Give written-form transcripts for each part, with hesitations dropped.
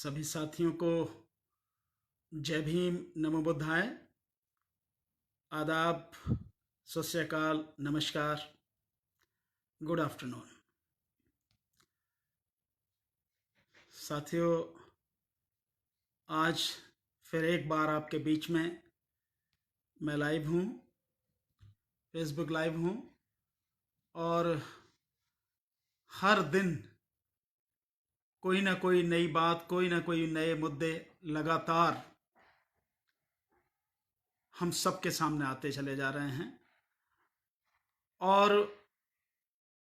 सभी साथियों को जय भीम, नमो बुद्धाय, आदाब, सत श्री अकाल, नमस्कार, गुड आफ्टरनून। साथियों, आज फिर एक बार आपके बीच में मैं लाइव हूँ, फेसबुक लाइव हूँ और हर दिन कोई ना कोई नई बात, कोई ना कोई नए मुद्दे लगातार हम सबके सामने आते चले जा रहे हैं और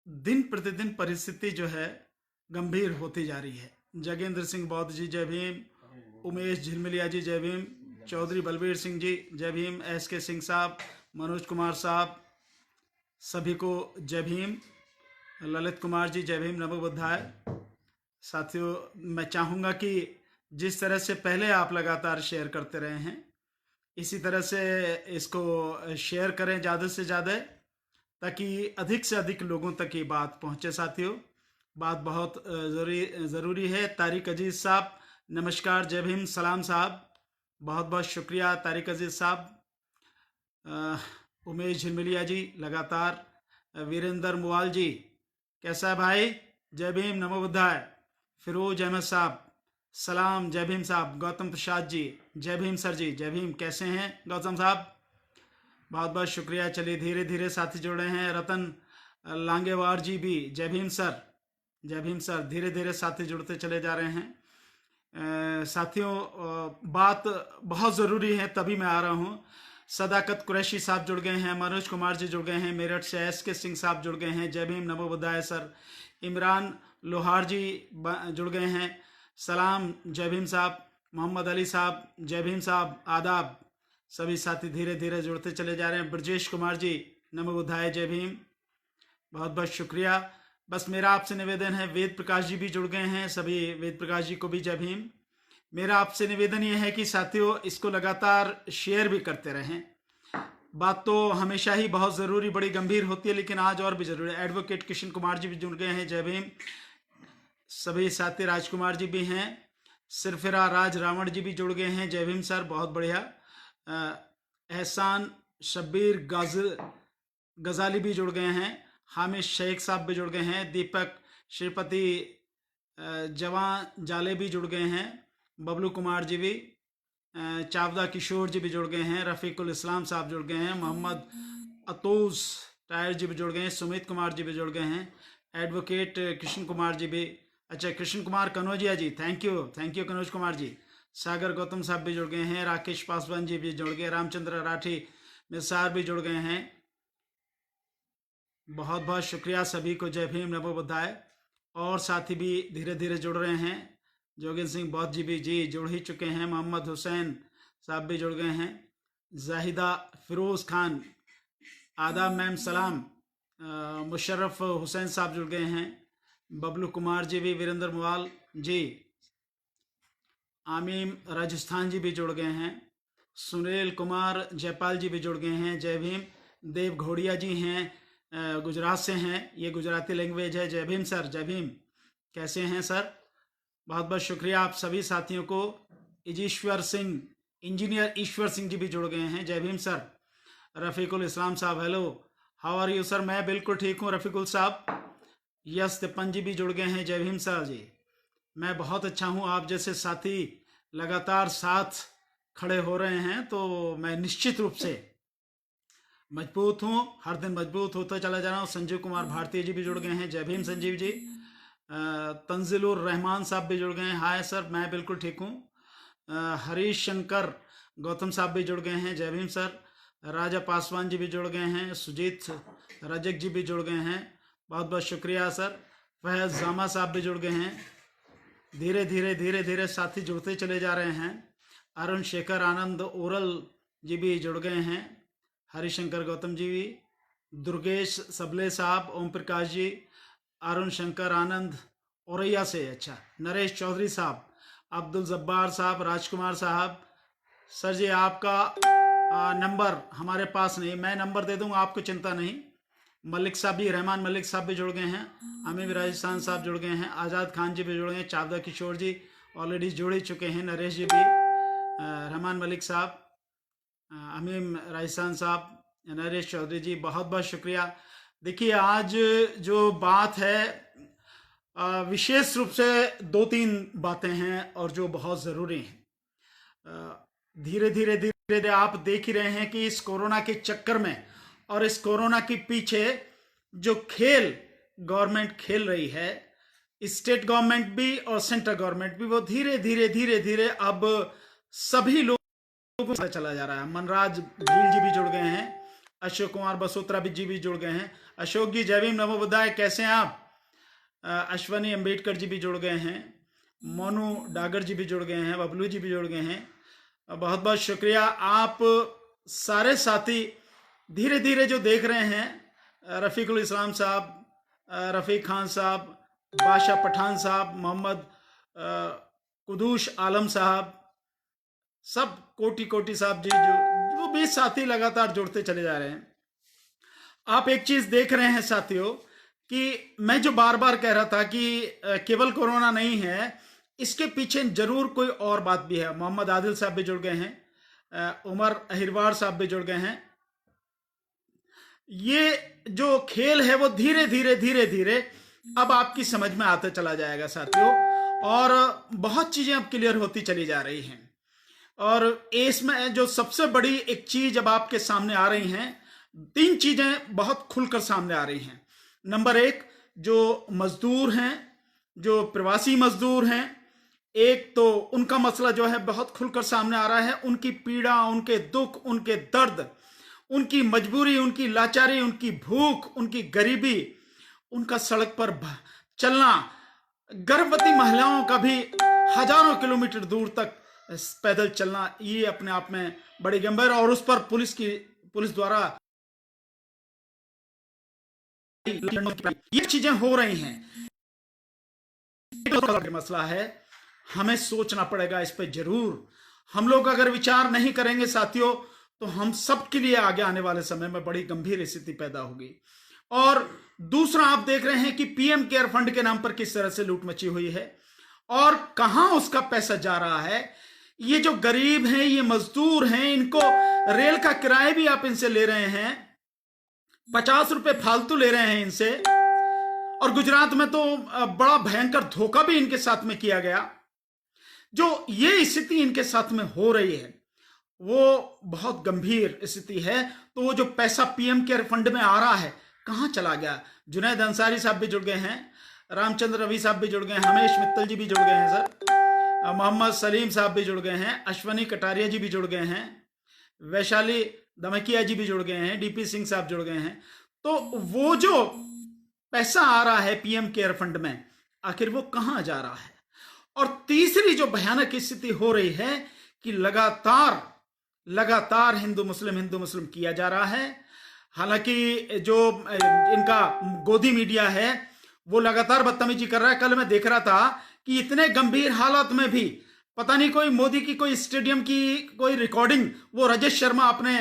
दिन प्रतिदिन परिस्थिति जो है गंभीर होती जा रही है। जगेंद्र सिंह बौद्ध जी जय भीम, उमेश झिलमिलिया जी जय भीम, चौधरी बलबीर सिंह जी जय भीम, SK सिंह साहब, मनोज कुमार साहब, सभी को जय भीम, ललित कुमार जी जय भीम, नमो बुद्धाय। साथियों, मैं चाहूँगा कि जिस तरह से पहले आप लगातार शेयर करते रहे हैं, इसी तरह से इसको शेयर करें ज़्यादा से ज़्यादा, ताकि अधिक से अधिक लोगों तक ये बात पहुंचे। साथियों, बात बहुत ज़रूरी है। तारिक अजीज़ साहब नमस्कार, जय भीम, सलाम साहब, बहुत बहुत शुक्रिया तारिक अजीज़ साहब। उमेश झिलमिलिया जी लगातार, वीरेंद्र मुवाल जी कैसा है भाई, जय भीम, नमो बुद्धाय। फिरोज अहमद साहब सलाम, जय भीम साहब। गौतम प्रसाद जी जय भीम सर जी, जय भीम, कैसे हैं गौतम साहब, बहुत बहुत शुक्रिया। चलिए धीरे धीरे साथी जुड़ रहे हैं। रतन लांगेवार जी भी जय भीम सर, जय भीम सर। धीरे धीरे साथी जुड़ते चले जा रहे हैं। साथियों, बात बहुत ज़रूरी है, तभी मैं आ रहा हूँ। सदाकत कुरैशी साहब जुड़ गए हैं, मनोज कुमार जी जुड़ गए हैं, मेरठ से SK सिंह साहब जुड़ गए हैं, जय भीम, नमो बुद्धाय सर। इमरान लोहार जी जुड़ गए हैं, सलाम, जय भीम साहब। मोहम्मद अली साहब जय भीम साहब, आदाब। सभी साथी धीरे धीरे जुड़ते चले जा रहे हैं। ब्रजेश कुमार जी नमो बुद्धाय, जय भीम, बहुत बहुत शुक्रिया। बस मेरा आपसे निवेदन है, वेद प्रकाश जी भी जुड़ गए हैं, सभी वेद प्रकाश जी को भी जय भीम। मेरा आपसे निवेदन ये है कि साथियों, इसको लगातार शेयर भी करते रहें। बात तो हमेशा ही बहुत ज़रूरी, बड़ी गंभीर होती है, लेकिन आज और भी ज़रूरी है। एडवोकेट किशन कुमार जी भी जुड़ गए हैं, जय भीम। सभी साथी, राजकुमार जी भी हैं, सिरफिरा राज रावण जी भी जुड़ गए हैं, जय भीम सर, बहुत बढ़िया। एहसान शब्बीर गजाली भी जुड़ गए हैं, हामिद शेख साहब भी जुड़ गए हैं, दीपक श्रीपति जवान जाले भी जुड़ गए हैं, बबलू कुमार जी भी, चावदा किशोर जी भी जुड़ गए हैं, रफ़ीकुल इस्लाम साहब जुड़ गए हैं, मोहम्मद अतूस टायर जी भी जुड़ गए हैं, सुमित कुमार जी भी जुड़ गए हैं, एडवोकेट कृष्ण कुमार जी भी, अच्छा कृष्ण कुमार कनौजिया जी, थैंक यू कनौज कुमार जी। सागर गौतम साहब भी जुड़ गए हैं, राकेश पासवान जी भी जुड़ गए, रामचंद्र राठी मिसार भी जुड़ गए हैं, बहुत बहुत शुक्रिया सभी को, जय भीम, नमो बुद्धाय। और साथी भी धीरे धीरे जुड़ रहे हैं, जोगिंदर सिंह बौद्ध जी भी जुड़ ही चुके हैं, मोहम्मद हुसैन साहब भी जुड़ गए हैं, जाहिदा फिरोज खान, आदाब मैम, सलाम। मुशर्रफ हुसैन साहब जुड़ गए हैं, बबलू कुमार जी भी, वीरेंद्र मुवाल जी, आमीम राजस्थान जी भी जुड़ गए हैं, सुनील कुमार जयपाल जी भी जुड़ गए हैं, जय भीम। देव घोड़िया जी हैं, गुजरात से हैं, ये गुजराती लैंग्वेज है, जय भीम सर, जय भीम, कैसे हैं सर, बहुत बहुत शुक्रिया आप सभी साथियों को। ईश्वर सिंह, इंजीनियर ईश्वर सिंह जी भी जुड़ गए हैं, जय Bhim sir. Rafiqul Islam Sahab hello, how are you sir, मैं बिल्कुल ठीक हूँ रफ़ीकुल साहब। यस तिप्पन जी भी जुड़ गए हैं, जय भीम सर जी, मैं बहुत अच्छा हूँ। आप जैसे साथी लगातार साथ खड़े हो रहे हैं तो मैं निश्चित रूप से मजबूत हूँ, हर दिन मजबूत होता चला जा रहा हूँ। संजीव कुमार भारती जी भी जुड़ गए हैं, जय भीम संजीव जी। तंजिलुर रहमान साहब भी जुड़ गए हैं, हाय सर, मैं बिल्कुल ठीक हूँ। हरीश शंकर गौतम साहब भी जुड़ गए हैं, जय भीम सर। राजा पासवान जी भी जुड़ गए हैं, सुजीत रजक जी भी जुड़ गए हैं, बहुत बहुत शुक्रिया सर। फैज जामा साहब भी जुड़ गए हैं, धीरे धीरे साथी जुड़ते चले जा रहे हैं। अरुण शेखर आनंद ओरल जी भी जुड़ गए हैं, हरिशंकर गौतम जी भी, दुर्गेश सबले साहब, ओम प्रकाश जी, अरुण शंकर आनंद औरैया से, अच्छा नरेश चौधरी साहब, अब्दुल जब्बार साहब, राजकुमार साहब। सर जी आपका नंबर हमारे पास नहीं, मैं नंबर दे दूंगा आपको, चिंता नहीं। मलिक साहब भी, रहमान मलिक साहब भी जुड़ गए हैं, अमीर राजस्थान साहब जुड़ गए हैं, आज़ाद खान जी भी जुड़ गए हैं, चावदा किशोर जी ऑलरेडी जुड़ ही चुके हैं, नरेश जी भी, रहमान मलिक साहब, अमीम राइसान साहब, नरेश चौधरी जी, बहुत बहुत शुक्रिया। देखिए आज जो बात है विशेष रूप से 2-3 बातें हैं और जो बहुत ज़रूरी हैं। धीरे धीरे धीरे धीरे आप देख ही रहे हैं कि इस कोरोना के चक्कर में और इस कोरोना के पीछे जो खेल गवर्नमेंट खेल रही है, स्टेट गवर्नमेंट भी और सेंट्रल गवर्नमेंट भी, वो धीरे धीरे धीरे धीरे अब सभी लोगों को चला जा रहा है। मनराज भील जी भी जुड़ गए हैं, अशोक कुमार बसोत्रा जी भी जुड़ गए हैं। अशोक जी जय भीम नमो बुद्धाय, कैसे हैं आप? अश्वनी अंबेडकर जी भी जुड़ गए हैं, मोनू डागर जी भी जुड़ गए हैं, बबलू जी भी जुड़ गए हैं। बहुत बहुत शुक्रिया। आप सारे साथी धीरे धीरे जो देख रहे हैं, रफ़ीकुल इस्लाम साहब, रफ़ीक खान साहब, बादशाह पठान साहब, मोहम्मद कुदूस आलम साहब, सब कोटि कोटि साहब जी, जो वो भी साथी लगातार जुड़ते चले जा रहे हैं। आप एक चीज देख रहे हैं साथियों कि मैं जो बार बार कह रहा था कि केवल कोरोना नहीं है, इसके पीछे जरूर कोई और बात भी है। मोहम्मद आदिल साहब भी जुड़ गए हैं, उमर अहिरवार साहब भी जुड़ गए हैं। ये जो खेल है वो धीरे धीरे धीरे धीरे अब आपकी समझ में आते चला जाएगा साथियों, और बहुत चीजें अब क्लियर होती चली जा रही हैं। और इसमें जो सबसे बड़ी एक चीज अब आपके सामने आ रही हैं, 3 चीजें बहुत खुलकर सामने आ रही हैं। नंबर 1, जो मजदूर हैं, जो प्रवासी मजदूर हैं, एक तो उनका मसला जो है बहुत खुलकर सामने आ रहा है। उनकी पीड़ा, उनके दुख, उनके दर्द, उनकी मजबूरी, उनकी लाचारी, उनकी भूख, उनकी गरीबी, उनका सड़क पर चलना, गर्भवती महिलाओं का भी हजारों किलोमीटर दूर तक पैदल चलना, ये अपने आप में बड़ी गंभीर, और उस पर पुलिस द्वारा ये चीजें हो रही हैं। मसला है, हमें सोचना पड़ेगा इस पे जरूर। हम लोग अगर विचार नहीं करेंगे साथियों, तो हम सबके लिए आगे आने वाले समय में बड़ी गंभीर स्थिति पैदा होगी। और दूसरा, आप देख रहे हैं कि पीएम केयर फंड के नाम पर किस तरह से लूट मची हुई है और कहां उसका पैसा जा रहा है। ये जो गरीब हैं, ये मजदूर हैं, इनको रेल का किराया भी आप इनसे ले रहे हैं, 50 रुपए फालतू ले रहे हैं इनसे। और गुजरात में तो बड़ा भयंकर धोखा भी इनके साथ में किया गया। जो ये स्थिति इनके साथ में हो रही है वो बहुत गंभीर स्थिति है। तो वो जो पैसा पीएम केयर फंड में आ रहा है, कहां चला गया? जुनैद अंसारी साहब भी जुड़ गए हैं, रामचंद्र रवि साहब भी जुड़ गए हैं, हमेश मित्तल जी भी जुड़ गए हैं सर, मोहम्मद सलीम साहब भी जुड़ गए हैं, अश्वनी कटारिया जी भी जुड़ गए हैं, वैशाली दमकिया जी भी जुड़ गए हैं, डीपी सिंह साहब जुड़ गए हैं। तो वो जो पैसा आ रहा है पीएम केयर फंड में, आखिर वो कहां जा रहा है? और तीसरी जो भयानक स्थिति हो रही है कि लगातार हिंदू मुस्लिम किया जा रहा है। हालांकि जो इनका गोदी मीडिया है वो लगातार बदतमीजी कर रहा है। कल मैं देख रहा था कि इतने गंभीर हालात में भी पता नहीं कोई मोदी की कोई स्टेडियम की कोई रिकॉर्डिंग वो राजेश शर्मा अपने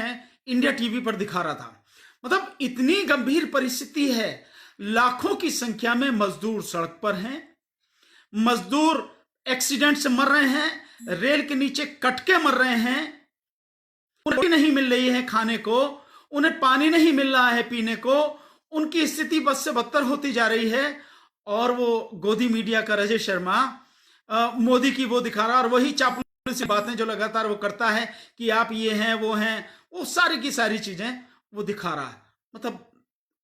इंडिया टीवी पर दिखा रहा था। मतलब इतनी गंभीर परिस्थिति है। लाखों की संख्या में मजदूर सड़क पर हैं, मजदूर एक्सीडेंट से मर रहे हैं, रेल के नीचे कटके मर रहे हैं, रोटी नहीं मिल रही है खाने को, उन्हें पानी नहीं मिल रहा है पीने को, उनकी स्थिति बद से बदतर होती जा रही है। और वो गोदी मीडिया का राजेश शर्मा मोदी की वो दिखा रहा है, और वही चापलूसी बातें जो लगातार वो करता है कि आप ये हैं वो हैं, वो सारी की सारी चीजें वो दिखा रहा है। मतलब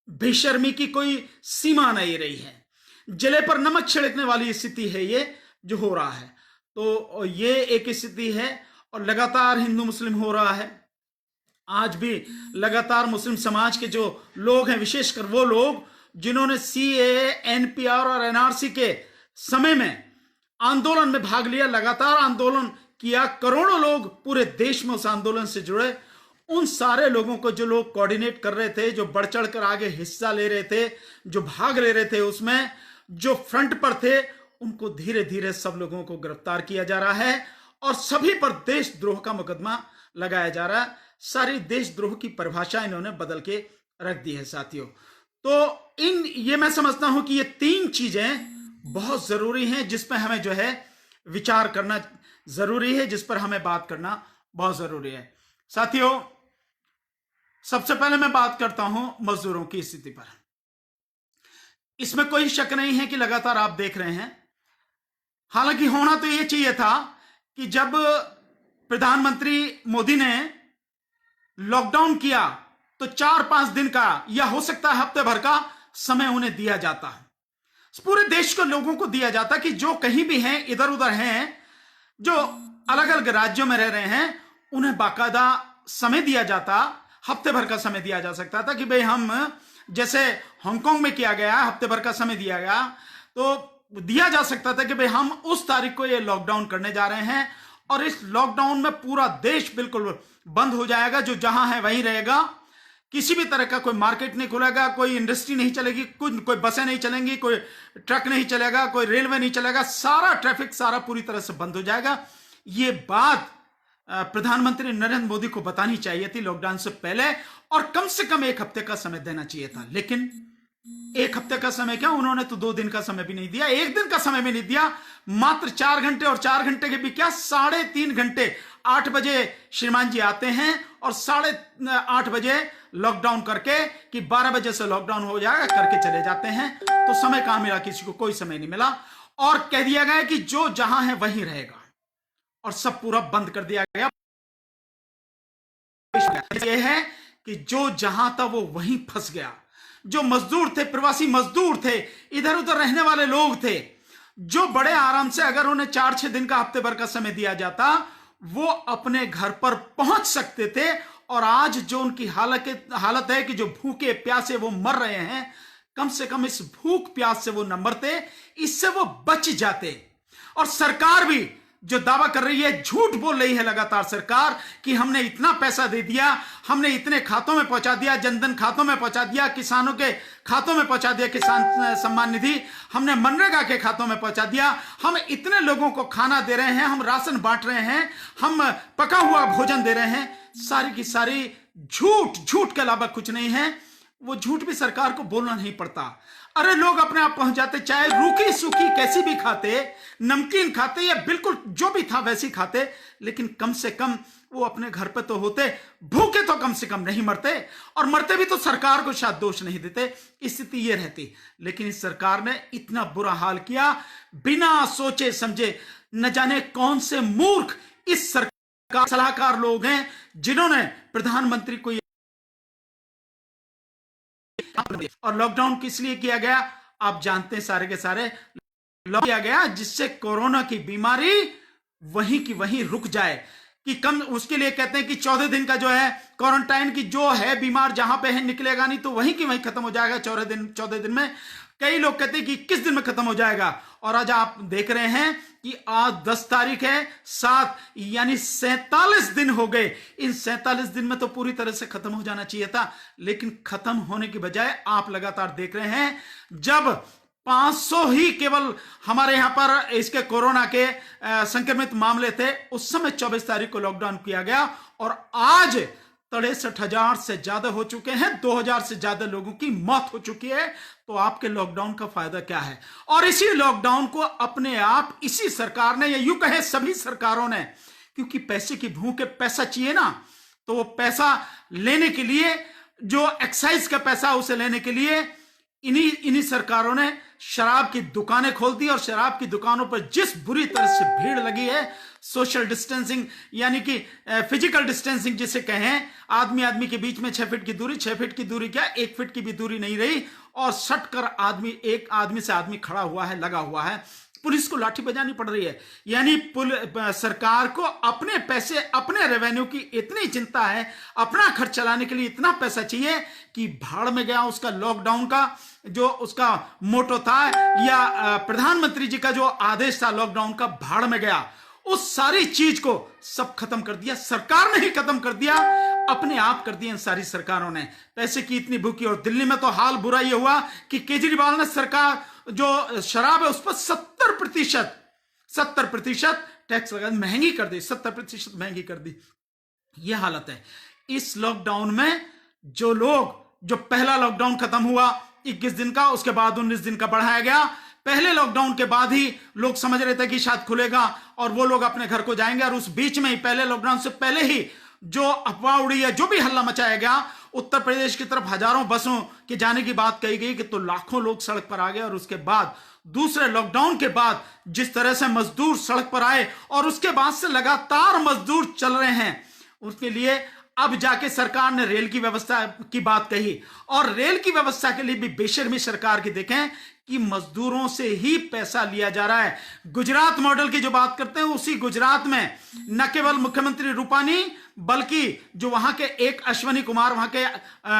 बेशर्मी की कोई सीमा नहीं रही है। जले पर नमक छिड़कने वाली स्थिति है ये जो हो रहा है। तो ये एक स्थिति है और लगातार हिंदू मुस्लिम हो रहा है। आज भी लगातार मुस्लिम समाज के जो लोग हैं, विशेषकर वो लोग जिन्होंने सीएए, एनपीआर और एनआरसी के समय में आंदोलन में भाग लिया, लगातार आंदोलन किया, करोड़ों लोग पूरे देश में उस आंदोलन से जुड़े, उन सारे लोगों को जो लोग कोऑर्डिनेट कर रहे थे, जो बढ़ चढ़ कर आगे हिस्सा ले रहे थे, जो भाग ले रहे थे उसमें, जो फ्रंट पर थे, उनको धीरे धीरे सब लोगों को गिरफ्तार किया जा रहा है और सभी पर देशद्रोह का मुकदमा लगाया जा रहा है। सारी देशद्रोह की परिभाषा इन्होंने बदल के रख दी है साथियों। तो ये मैं समझता हूं कि ये 3 चीजें बहुत जरूरी हैं जिस पे हमें जो है विचार करना जरूरी है, जिस पर हमें बात करना बहुत जरूरी है। साथियों, सबसे पहले मैं बात करता हूं मजदूरों की स्थिति पर। इसमें कोई शक नहीं है कि लगातार आप देख रहे हैं, हालांकि होना तो यह चाहिए था कि जब प्रधानमंत्री मोदी ने लॉकडाउन किया तो 4-5 दिन का या हो सकता है हफ्ते भर का समय उन्हें दिया जाता, पूरे देश के लोगों को दिया जाता कि जो कहीं भी हैं, इधर उधर हैं, जो अलग अलग राज्यों में रह रहे हैं, उन्हें बाकायदा समय दिया जाता, हफ्ते भर का समय दिया जा सकता था कि भाई हम, जैसे हांगकांग में किया गया हफ्ते भर का समय दिया गया, तो दिया जा सकता था कि भाई हम उस तारीख को ये लॉकडाउन करने जा रहे हैं और इस लॉकडाउन में पूरा देश बिल्कुल बंद हो जाएगा, जो जहां है वहीं रहेगा, किसी भी तरह का कोई मार्केट नहीं खुलेगा, कोई इंडस्ट्री नहीं चलेगी, कोई बसें नहीं चलेंगी, कोई ट्रक नहीं चलेगा, कोई रेलवे नहीं चलेगा, सारा ट्रैफिक सारा पूरी तरह से बंद हो जाएगा। ये बात प्रधानमंत्री नरेंद्र मोदी को बतानी चाहिए थी लॉकडाउन से पहले, और कम से कम 1 हफ्ते का समय देना चाहिए था। लेकिन 1 हफ्ते का समय क्या, उन्होंने तो 2 दिन का समय भी नहीं दिया, 1 दिन का समय भी नहीं दिया, मात्र 4 घंटे, और 4 घंटे के भी क्या, 3.5 घंटे। 8 बजे श्रीमान जी आते हैं और 8:30 बजे लॉकडाउन करके कि 12 बजे से लॉकडाउन हो जाएगा करके चले जाते हैं। तो समय कहां मिला, किसी को कोई समय नहीं मिला, और कह दिया गया कि जो जहां है वहीं रहेगा, और सब पूरा बंद कर दिया गया। यह है कि जो जहां था वो वहीं फंस गया। जो मजदूर थे, प्रवासी मजदूर थे, इधर उधर रहने वाले लोग थे, जो बड़े आराम से अगर उन्हें 4-6 दिन का, हफ्ते भर का समय दिया जाता, वो अपने घर पर पहुंच सकते थे। और आज जो उनकी हालत है कि जो भूखे प्यासे वो मर रहे हैं, कम से कम इस भूख प्यास से वो न मरते, इससे वो बच जाते। और सरकार भी जो दावा कर रही है, झूठ बोल रही है लगातार सरकार कि हमने इतना पैसा दे दिया, हमने इतने खातों में पहुंचा दिया, जनधन खातों में पहुंचा दिया, किसानों के खातों में पहुंचा दिया, किसान सम्मान निधि हमने मनरेगा के खातों में पहुंचा दिया, हम इतने लोगों को खाना दे रहे हैं, हम राशन बांट रहे हैं, हम पका हुआ भोजन दे रहे हैं। सारी की सारी झूठ के अलावा कुछ नहीं है। वो झूठ भी सरकार को बोलना नहीं पड़ता। अरे लोग अपने आप पहुंच जाते, चाहे रूखी सूखी कैसी भी खाते, नमकीन खाते, या बिल्कुल जो भी था वैसी खाते, लेकिन कम से कम वो अपने घर पे तो होते, भूखे तो कम से कम नहीं मरते, और मरते भी तो सरकार को शायद दोष नहीं देते। स्थिति ये रहती। लेकिन इस सरकार ने इतना बुरा हाल किया, बिना सोचे समझे। न जाने कौन से मूर्ख इस सरकार सलाहकार लोग हैं जिन्होंने प्रधानमंत्री को, और लॉकडाउन किस लिए किया गया आप जानते हैं, सारे के सारे लॉक किया गया जिससे कोरोना की बीमारी वहीं की वहीं रुक जाए, कि कम, उसके लिए कहते हैं कि 14 दिन का जो है क्वारंटाइन की, जो है बीमार जहां पे है निकलेगा नहीं, तो वहीं की वहीं खत्म हो जाएगा 14 दिन में। कई लोग कहते हैं कि 21 दिन में खत्म हो जाएगा, और आज आप देख रहे हैं कि आज 10 तारीख है, 7 यानी 47 दिन हो गए। इन 47 दिन में तो पूरी तरह से खत्म हो जाना चाहिए था, लेकिन खत्म होने की बजाय आप लगातार देख रहे हैं, जब 500 ही केवल हमारे यहां पर इसके कोरोना के संक्रमित मामले थे, उस समय 24 तारीख को लॉकडाउन किया गया, और आज 63,000 से ज्यादा हो चुके हैं, 2,000 से ज्यादा लोगों की मौत हो चुकी है। तो आपके लॉकडाउन का फायदा क्या है? और इसी लॉकडाउन को अपने आप इसी सरकार ने, या यूं कहें सभी सरकारों ने, क्योंकि पैसे की भूख है, पैसा चाहिए ना, तो वो पैसा लेने के लिए, जो एक्साइज का पैसा उसे लेने के लिए इन्हीं सरकारों ने शराब की दुकानें खोल दी, और शराब की दुकानों पर जिस बुरी तरह से भीड़ लगी है, सोशल डिस्टेंसिंग यानी कि फिजिकल डिस्टेंसिंग जिसे कहें, आदमी के बीच में 6 फीट की दूरी, 6 फीट की दूरी क्या, 1 फीट की भी दूरी नहीं रही, और सट कर एक आदमी से आदमी खड़ा हुआ है, लगा हुआ है। पुलिस को लाठी बजानी पड़ रही है। यानी सरकार को अपने पैसे, अपने रेवेन्यू की इतनी चिंता है, अपना खर्च चलाने के लिए इतना पैसा चाहिए कि भाड़ में गया उसका लॉकडाउन का जो उसका मोटो था, या प्रधानमंत्री जी का जो आदेश था लॉकडाउन का, भाड़ में गया। उस सारी चीज को सब खत्म कर दिया, सरकार ने ही खत्म कर दिया, अपने आप कर दिया इन सारी सरकारों ने। पैसे की इतनी भूखी, और दिल्ली में तो हाल बुरा यह हुआ कि केजरीवाल ने सरकार जो शराब है उस पर 70% टैक्स लगा, महंगी कर दी, 70% महंगी कर दी। यह हालत है। इस लॉकडाउन में जो लोग, जो पहला लॉकडाउन खत्म हुआ 21 दिन का, उसके बाद 19 दिन का बढ़ाया गया, पहले लॉकडाउन के बाद ही लोग समझ रहे थे कि शायद खुलेगा और वो लोग अपने घर को जाएंगे, और उस बीच में ही पहले लॉकडाउन से पहले ही जो अफवाह उड़ी है, जो भी हल्ला मचाया गया, उत्तर प्रदेश की तरफ हजारों बसों के जाने की बात कही गई कि तो लाखों लोग सड़क पर आ गए। और उसके बाद दूसरे लॉकडाउन के बाद जिस तरह से मजदूर सड़क पर आए और उसके बाद से लगातार मजदूर चल रहे हैं, उसके लिए अब जाके सरकार ने रेल की व्यवस्था की बात कही। और रेल की व्यवस्था के लिए भी बेशर्मी सरकार की देखें कि मजदूरों से ही पैसा लिया जा रहा है। गुजरात मॉडल की जो बात करते हैं, उसी गुजरात में न केवल मुख्यमंत्री रूपानी बल्कि जो वहां के एक अश्वनी कुमार, वहां के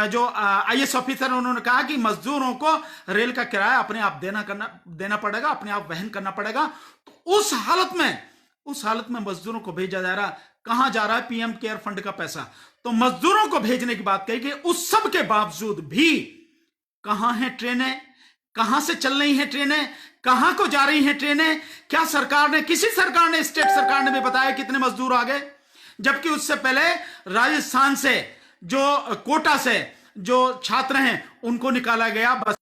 जो आईएएस ऑफिसर, उन्होंने कहा कि मजदूरों को रेल का किराया अपने आप देना पड़ेगा, अपने आप वहन करना पड़ेगा। तो उस हालत में मजदूरों को भेजा जा रहा, कहां जा रहा है पीएम केयर फंड का पैसा। तो मजदूरों को भेजने की बात कही कि उस सब के बावजूद भी कहां हैं ट्रेनें, कहां से चल रही हैं ट्रेनें, कहां को जा रही हैं ट्रेनें। क्या सरकार ने, किसी सरकार ने, स्टेट सरकार ने भी बताया कितने मजदूर आ गए? जबकि उससे पहले राजस्थान से जो कोटा से जो छात्र हैं उनको निकाला गया बस,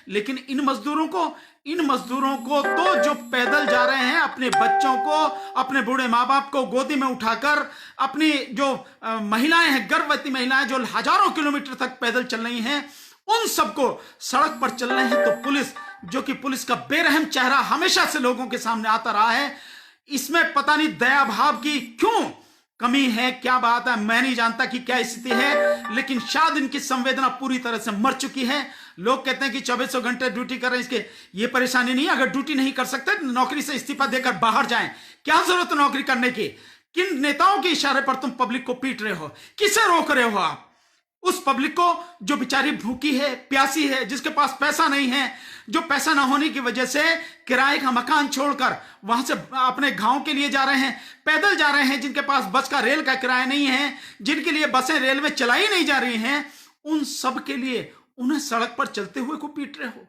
लेकिन इन मजदूरों को तो जो पैदल जा रहे हैं, अपने बच्चों को, अपने बूढ़े माँ बाप को गोदी में उठाकर, अपनी जो महिलाएं हैं, गर्भवती महिलाएं जो हजारों किलोमीटर तक पैदल चल रही हैं, उन सबको सड़क पर चल रहे हैं। तो पुलिस, जो कि पुलिस का बेरहम चेहरा हमेशा से लोगों के सामने आता रहा है, इसमें पता नहीं दया भाव की क्यों कमी है, क्या बात है, मैं नहीं जानता कि क्या स्थिति है, लेकिन शायद इनकी संवेदना पूरी तरह से मर चुकी है। लोग कहते हैं कि 2400 घंटे ड्यूटी कर रहे हैं, इसके ये परेशानी नहीं है। अगर ड्यूटी नहीं कर सकते, नौकरी से इस्तीफा देकर बाहर जाएं। क्या जरूरत है नौकरी करने की? किन नेताओं के इशारे पर तुम पब्लिक को पीट रहे हो? किसे रोक रहे हो आप? उस पब्लिक को जो बेचारी भूखी है, प्यासी है, जिसके पास पैसा नहीं है, जो पैसा ना होने की वजह से किराए का मकान छोड़कर वहां से अपने गांव के लिए जा रहे हैं, पैदल जा रहे हैं, जिनके पास बस का, रेल का किराया नहीं है, जिनके लिए बसें रेल में चलाई नहीं जा रही हैं, उन सब के लिए उन्हें सड़क पर चलते हुए को पीट रहे हो,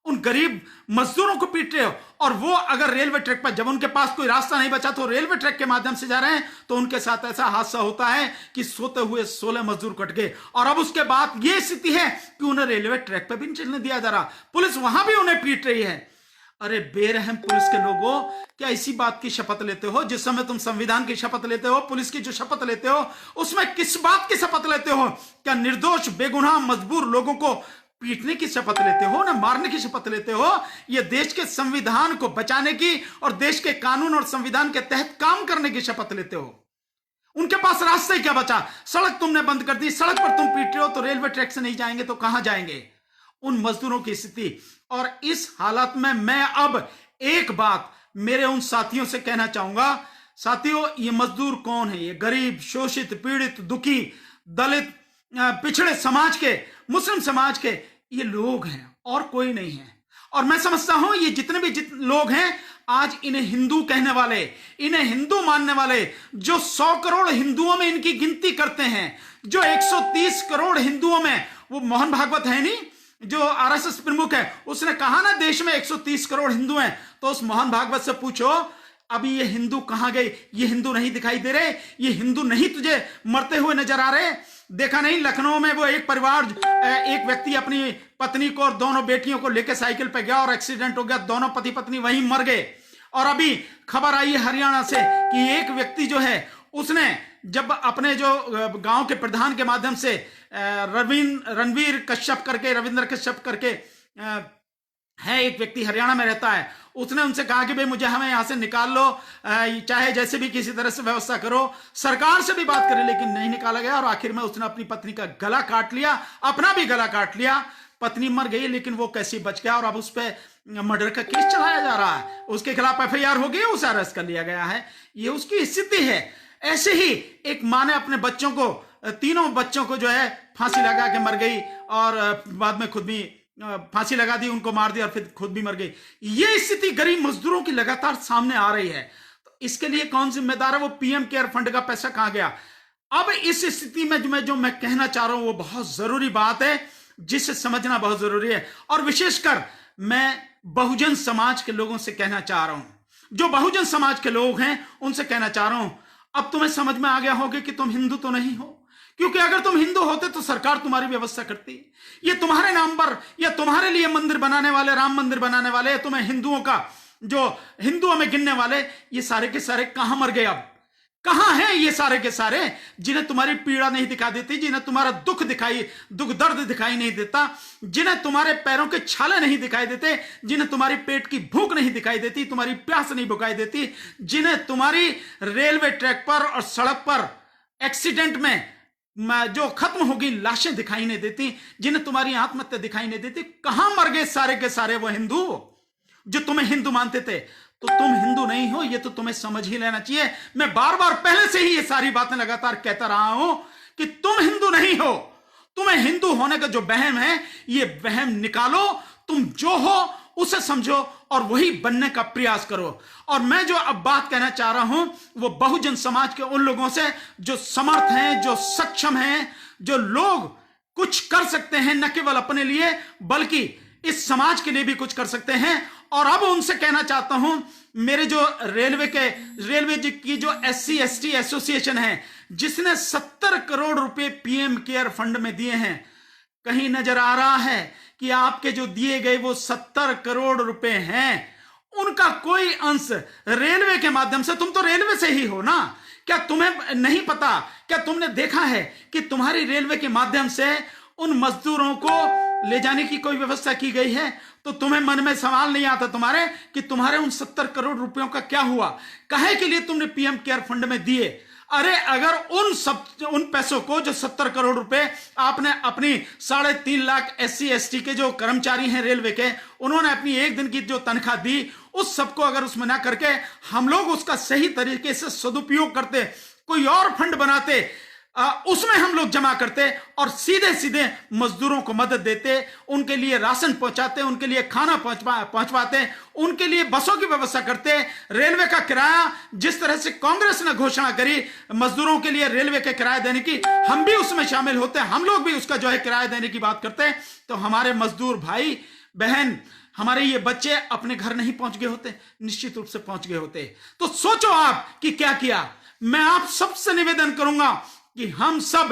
उन गरीब मजदूरों को पीट रहे हो। और वो अगर रेलवे ट्रैक पर, जब उनके पास कोई रास्ता नहीं बचा तो रेलवे ट्रैक के माध्यम से जा रहे हैं, तो उनके साथ ऐसा हादसा होता है कि सोते हुए 16 मजदूर कट गए। और अब उसके बाद यह स्थिति है कि उन्हें रेलवे ट्रैक पर भी नहीं चलने दिया जा रहा, पुलिस वहां भी उन्हें पीट रही है। अरे बेरहम पुलिस के लोगों, क्या इसी बात की शपथ लेते हो? जिस समय तुम संविधान की शपथ लेते हो, पुलिस की जो शपथ लेते हो, उसमें किस बात की शपथ लेते हो? क्या निर्दोष, बेगुनाह, मजबूर लोगों को पीटने की शपथ लेते हो, ना मारने की शपथ लेते हो? यह देश के संविधान को बचाने की और देश के कानून और संविधान के तहत काम करने की शपथ लेते हो। उनके पास रास्ता ही क्या बचा? सड़क तुमने बंद कर दी, सड़क पर तुम पीट रहे हो, तो रेलवे ट्रैक से नहीं जाएंगे तो कहां जाएंगे? उन मजदूरों की स्थिति। और इस हालत में मैं अब एक बात मेरे उन साथियों से कहना चाहूंगा, साथियों, ये मजदूर कौन है? ये गरीब, शोषित, पीड़ित, दुखी, दलित, पिछड़े समाज के, मुस्लिम समाज के ये लोग हैं और कोई नहीं है। और मैं समझता हूं ये जितने भी लोग हैं, आज इन्हें हिंदू कहने वाले, इन्हें हिंदू मानने वाले, जो 100 करोड़ हिंदुओं में इनकी गिनती करते हैं, जो 130 करोड़ हिंदुओं में, वो मोहन भागवत है नहीं, जो आरएसएस प्रमुख है, उसने कहा ना देश में 130 करोड़ हिंदू हैं, तो उस मोहन भागवत से पूछो अभी ये हिंदू कहां गए? ये हिंदू नहीं दिखाई दे रहे? ये हिंदू नहीं तुझे मरते हुए नजर आ रहे? देखा नहीं लखनऊ में वो एक परिवार, एक व्यक्ति अपनी पत्नी को और दोनों बेटियों को लेकर साइकिल पे गया और एक्सीडेंट हो गया, दोनों पति पत्नी वहीं मर गए। और अभी खबर आई है हरियाणा से कि एक व्यक्ति जो है, उसने जब अपने जो गांव के प्रधान के माध्यम से रणवीर कश्यप करके, रविंद्र कश्यप करके है, एक व्यक्ति हरियाणा में रहता है, उसने उनसे कहा कि भाई मुझे, हमें यहां से निकाल लो, चाहे जैसे भी किसी तरह से व्यवस्था करो, सरकार से भी बात करें, लेकिन नहीं निकाला गया। और आखिर में उसने अपनी पत्नी का गला काट लिया, अपना भी गला काट लिया, पत्नी मर गई, लेकिन वो कैसे बच गया। और अब उस पर मर्डर का केस चलाया जा रहा है, उसके खिलाफ एफआईआर हो गई, उसे अरेस्ट कर लिया गया है। ये उसकी स्थिति है। ऐसे ही एक मां ने अपने बच्चों को, तीनों बच्चों को जो है फांसी लगा के मर गई, और बाद में खुद भी फांसी लगा दी, उनको मार दिया और फिर खुद भी मर गई। ये स्थिति गरीब मजदूरों की लगातार सामने आ रही है। तो इसके लिए कौन जिम्मेदार है? वो पीएम केयर फंड का पैसा कहां गया? अब इस स्थिति में जो मैं कहना चाह रहा हूं वो बहुत जरूरी बात है, जिसे समझना बहुत जरूरी है। और विशेषकर मैं बहुजन समाज के लोगों से कहना चाह रहा हूं, जो बहुजन समाज के लोग हैं उनसे कहना चाह रहा हूं, अब तुम्हें समझ में आ गया होगा कि तुम हिंदू तो नहीं हो, क्योंकि अगर तुम हिंदू होते तो सरकार तुम्हारी व्यवस्था करती। ये तुम्हारे नाम पर या तुम्हारे लिए मंदिर बनाने वाले, राम मंदिर बनाने वाले, तुम्हें हिंदुओं का जो हिंदुओं में गिनने वाले, ये सारे के सारे कहां मर गए? अब कहां हैं ये सारे के सारे जिन्हें तुम्हारी पीड़ा नहीं दिखा देती, जिन्हें तुम्हारा दुख दर्द दिखाई नहीं देता, जिन्हें तुम्हारे पैरों के छाले नहीं दिखाई देते, जिन्हें तुम्हारी पेट की भूख नहीं दिखाई देती, तुम्हारी प्यास नहीं बुझाई देती, जिन्हें तुम्हारी रेलवे ट्रैक पर और सड़क पर एक्सीडेंट में जो खत्म होगी लाशें दिखाई नहीं देती, जिन्हें तुम्हारी आत्महत्या दिखाई नहीं देती। कहां मर गए सारे के सारे वो हिंदू जो तुम्हें हिंदू मानते थे? तो तुम हिंदू नहीं हो, ये तो तुम्हें समझ ही लेना चाहिए। मैं बार बार पहले से ही ये सारी बातें लगातार कहता रहा हूं कि तुम हिंदू नहीं हो। तुम्हें हिंदू होने का जो वहम है, ये वहम निकालो। तुम जो हो उसे समझो और वही बनने का प्रयास करो। और मैं जो अब बात कहना चाह रहा हूं वो बहुजन समाज के उन लोगों से जो समर्थ हैं, जो सक्षम हैं, जो लोग कुछ कर सकते हैं, न केवल अपने लिए बल्कि इस समाज के लिए भी कुछ कर सकते हैं। और अब उनसे कहना चाहता हूं, मेरे जो रेलवे की जो SC ST एसोसिएशन है, जिसने 70 करोड़ रुपए PM केयर फंड में दिए हैं, कहीं नजर आ रहा है कि आपके जो दिए गए वो 70 करोड़ रुपए हैं, उनका कोई अंश रेलवे के माध्यम से? तुम तो रेलवे से ही हो ना, क्या तुम्हें नहीं पता? क्या तुमने देखा है कि तुम्हारी रेलवे के माध्यम से उन मजदूरों को ले जाने की कोई व्यवस्था की गई है? तो तुम्हें मन में सवाल नहीं आता तुम्हारे कि तुम्हारे उन 70 करोड़ रुपयों का क्या हुआ? काहे के लिए तुमने PM केयर फंड में दिए? अरे अगर उन पैसों को, जो 70 करोड़ रुपए आपने अपनी 3.5 लाख SC ST के जो कर्मचारी हैं रेलवे के, उन्होंने अपनी एक दिन की जो तनख्वाह दी, उस सबको अगर उसमें ना करके हम लोग उसका सही तरीके से सदुपयोग करते, कोई और फंड बनाते, उसमें हम लोग जमा करते और सीधे सीधे मजदूरों को मदद देते, उनके लिए राशन पहुंचाते, उनके लिए खाना पहुंचवाते, उनके लिए बसों की व्यवस्था करते। रेलवे का किराया जिस तरह से कांग्रेस ने घोषणा करी मजदूरों के लिए रेलवे के किराया देने की, हम भी उसमें शामिल होते, हम लोग भी उसका जो है किराया देने की बात करते, तो हमारे मजदूर भाई बहन, हमारे ये बच्चे अपने घर नहीं पहुंच गए होते, निश्चित रूप से पहुंच गए होते। तो सोचो आप कि क्या किया। मैं आप सबसे निवेदन करूंगा कि हम सब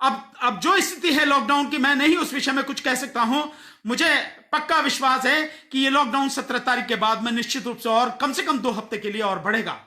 अब जो स्थिति है लॉकडाउन की, मैं नहीं उस विषय में कुछ कह सकता हूं। मुझे पक्का विश्वास है कि ये लॉकडाउन 17 तारीख के बाद में निश्चित रूप से और कम से कम 2 हफ्ते के लिए और बढ़ेगा,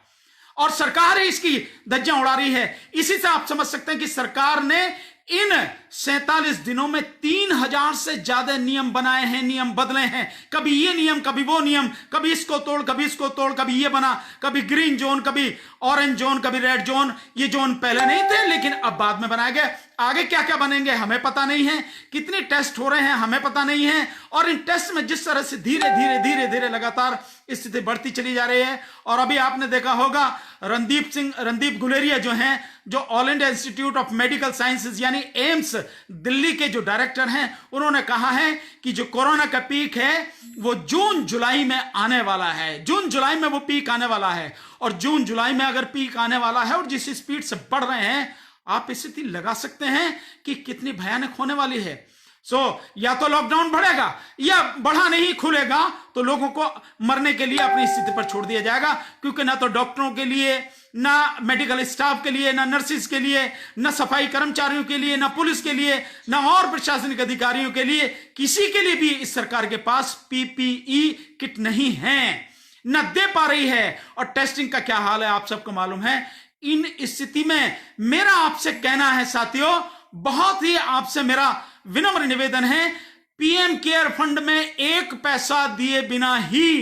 और सरकार ही इसकी धज्जियां उड़ा रही है। इसी से आप समझ सकते हैं कि सरकार ने इन 47 दिनों में 3000 से ज्यादा नियम बनाए हैं, नियम बदले हैं। कभी ये नियम, कभी वो नियम, कभी इसको तोड़, कभी इसको तोड़, कभी ये बना, कभी ग्रीन जोन, कभी ऑरेंज जोन, कभी रेड जोन। ये जोन पहले नहीं थे लेकिन अब बाद में बनाए गए। आगे क्या क्या बनेंगे हमें पता नहीं है, कितने टेस्ट हो रहे हैं हमें पता नहीं है, और इन टेस्ट में जिस तरह से धीरे धीरे धीरे धीरे लगातार स्थिति बढ़ती चली जा रही है। और अभी आपने देखा होगा रणदीप गुलेरिया जो हैं, जो all India institute of medical sciences यानी एम्स दिल्ली के जो डायरेक्टर हैं, उन्होंने कहा है कि जो कोरोना का पीक है वो जून जुलाई में आने वाला है। जून जुलाई में वो पीक आने वाला है, और जून जुलाई में अगर पीक आने वाला है और जिस स्पीड से बढ़ रहे हैं, आप स्थिति लगा सकते हैं कि कितनी भयानक होने वाली है। या तो लॉकडाउन बढ़ेगा या बढ़ा नहीं खुलेगा तो लोगों को मरने के लिए अपनी स्थिति पर छोड़ दिया जाएगा, क्योंकि ना तो डॉक्टरों के लिए, ना मेडिकल स्टाफ के लिए, ना नर्सिस के लिए, ना सफाई कर्मचारियों के लिए, ना पुलिस के लिए, ना और प्रशासनिक अधिकारियों के लिए, किसी के लिए भी इस सरकार के पास PPE किट नहीं है, ना दे पा रही है। और टेस्टिंग का क्या हाल है आप सबको मालूम है। इन स्थिति में मेरा आपसे कहना है साथियों, बहुत ही आपसे मेरा विनम्र निवेदन है, PM केयर फंड में 1 पैसा दिए बिना ही,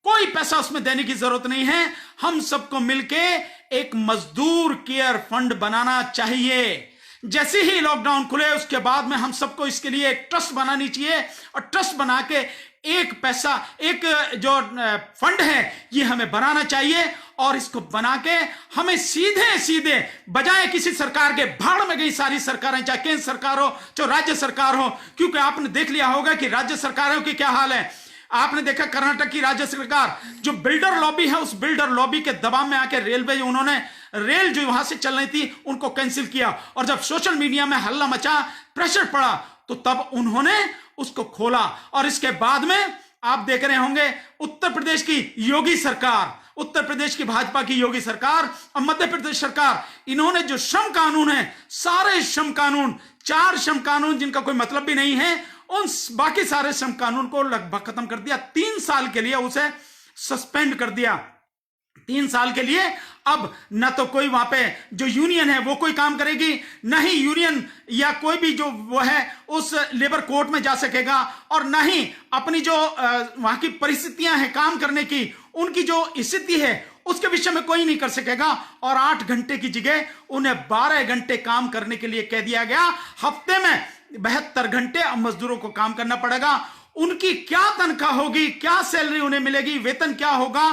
कोई पैसा उसमें देने की जरूरत नहीं है, हम सबको मिलके एक मजदूर केयर फंड बनाना चाहिए। जैसे ही लॉकडाउन खुले उसके बाद में हम सबको इसके लिए एक ट्रस्ट बनानी चाहिए, और ट्रस्ट बना के 1 पैसा, एक जो फंड है ये हमें बनाना चाहिए, और इसको बना के हमें सीधे सीधे, बजाय किसी सरकार के, भाड़ में गई सारी सरकारें, चाहे केंद्र सरकार हो चाहे राज्य सरकार हो, क्योंकि आपने देख लिया होगा कि राज्य सरकारों की क्या हाल है। आपने देखा कर्नाटक की राज्य सरकार, जो बिल्डर लॉबी है, उस बिल्डर लॉबी के दबाव में आके रेलवे, उन्होंने रेल जो वहां से चल रही थी उनको कैंसिल किया, और जब सोशल मीडिया में हल्ला मचा, प्रेशर पड़ा, तो तब उन्होंने उसको खोला। और इसके बाद में आप देख रहे होंगे उत्तर प्रदेश की योगी सरकार, उत्तर प्रदेश की भाजपा की योगी सरकार और मध्य प्रदेश सरकार, इन्होंने जो श्रम कानून है, सारे श्रम कानून, 4 श्रम कानून जिनका कोई मतलब भी नहीं है, उन बाकी सारे श्रम कानून को लगभग खत्म कर दिया। 3 साल के लिए उसे सस्पेंड कर दिया। 3 साल के लिए अब न तो कोई वहां पे जो यूनियन है वो कोई काम करेगी, न ही यूनियन या कोई भी जो वो है उस लेबर कोर्ट में जा सकेगा, और न ही अपनी जो वहां की परिस्थितियां हैं काम करने की, उनकी जो स्थिति है उसके विषय में कोई नहीं कर सकेगा। और 8 घंटे की जगह उन्हें 12 घंटे काम करने के लिए कह दिया गया। हफ्ते में 72 घंटे अब मजदूरों को काम करना पड़ेगा। उनकी क्या तनख्वाह होगी, क्या सैलरी उन्हें मिलेगी, वेतन क्या होगा,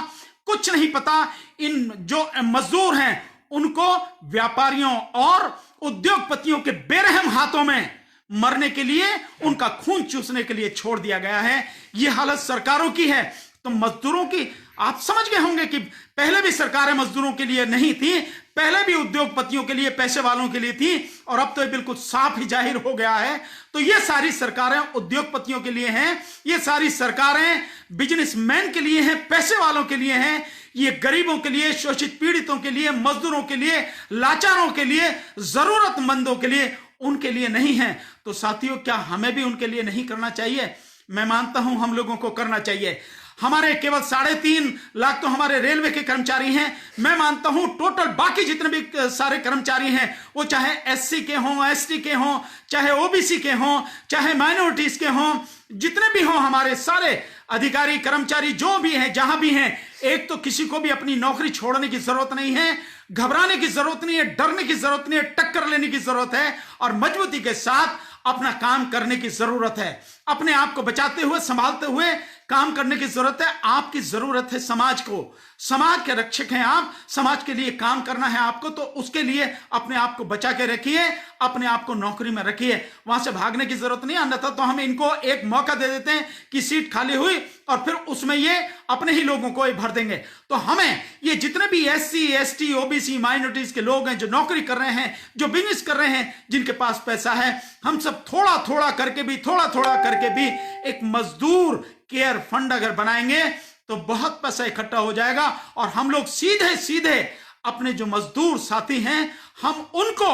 कुछ नहीं पता। इन जो मजदूर हैं उनको व्यापारियों और उद्योगपतियों के बेरहम हाथों में मरने के लिए, उनका खून चूसने के लिए छोड़ दिया गया है। यह हालत सरकारों की है। तो मजदूरों की आप समझ गए होंगे कि पहले भी सरकारें मजदूरों के लिए नहीं थी, पहले भी उद्योगपतियों के लिए, पैसे वालों के लिए थी, और अब तो ये बिल्कुल साफ ही जाहिर हो गया है। तो ये सारी सरकारें उद्योगपतियों के लिए हैं, ये सारी सरकारें बिजनेसमैन के लिए हैं, पैसे वालों के लिए हैं। ये गरीबों के लिए, शोषित पीड़ितों के लिए, मजदूरों के लिए, लाचारों के लिए, जरूरतमंदों के लिए, उनके लिए नहीं है। तो साथियों, क्या हमें भी उनके लिए नहीं करना चाहिए? मैं मानता हूं हम लोगों को करना चाहिए। हमारे केवल 3.5 लाख तो हमारे रेलवे के कर्मचारी हैं। मैं मानता हूं टोटल बाकी जितने भी सारे कर्मचारी हैं, वो चाहे एससी के हों, एसटी के हों, चाहे ओबीसी के हों, चाहे माइनॉरिटीज के हों, जितने भी हों, हमारे सारे अधिकारी कर्मचारी जो भी हैं, जहां भी हैं, एक तो किसी को भी अपनी नौकरी छोड़ने की जरूरत नहीं है, घबराने की जरूरत नहीं है, डरने की जरूरत नहीं है, टक्कर लेने की जरूरत है, और मजबूती के साथ अपना काम करने की जरूरत है। अपने आप को बचाते हुए, संभालते हुए काम करने की जरूरत है। आपकी जरूरत है समाज को, समाज के रक्षक हैं आप, समाज के लिए काम करना है आपको, तो उसके लिए अपने आप को बचा के रखिए, अपने आप को नौकरी में रखिए, वहां से भागने की जरूरत नहीं। अन्यथा तो हम इनको एक मौका दे देते हैं कि सीट खाली हुई और फिर उसमें ये अपने ही लोगों को भर देंगे। तो हमें ये जितने भी एससी, एसटी, ओबीसी, माइनॉरिटीज के लोग हैं, जो नौकरी कर रहे हैं, जो बिजनेस कर रहे हैं, जिनके पास पैसा है, हम सब थोड़ा थोड़ा करके भी, थोड़ा थोड़ा करके भी एक मजदूर केयर फंड अगर बनाएंगे तो बहुत पैसा इकट्ठा हो जाएगा, और हम लोग सीधे सीधे अपने जो मजदूर साथी हैं, हम उनको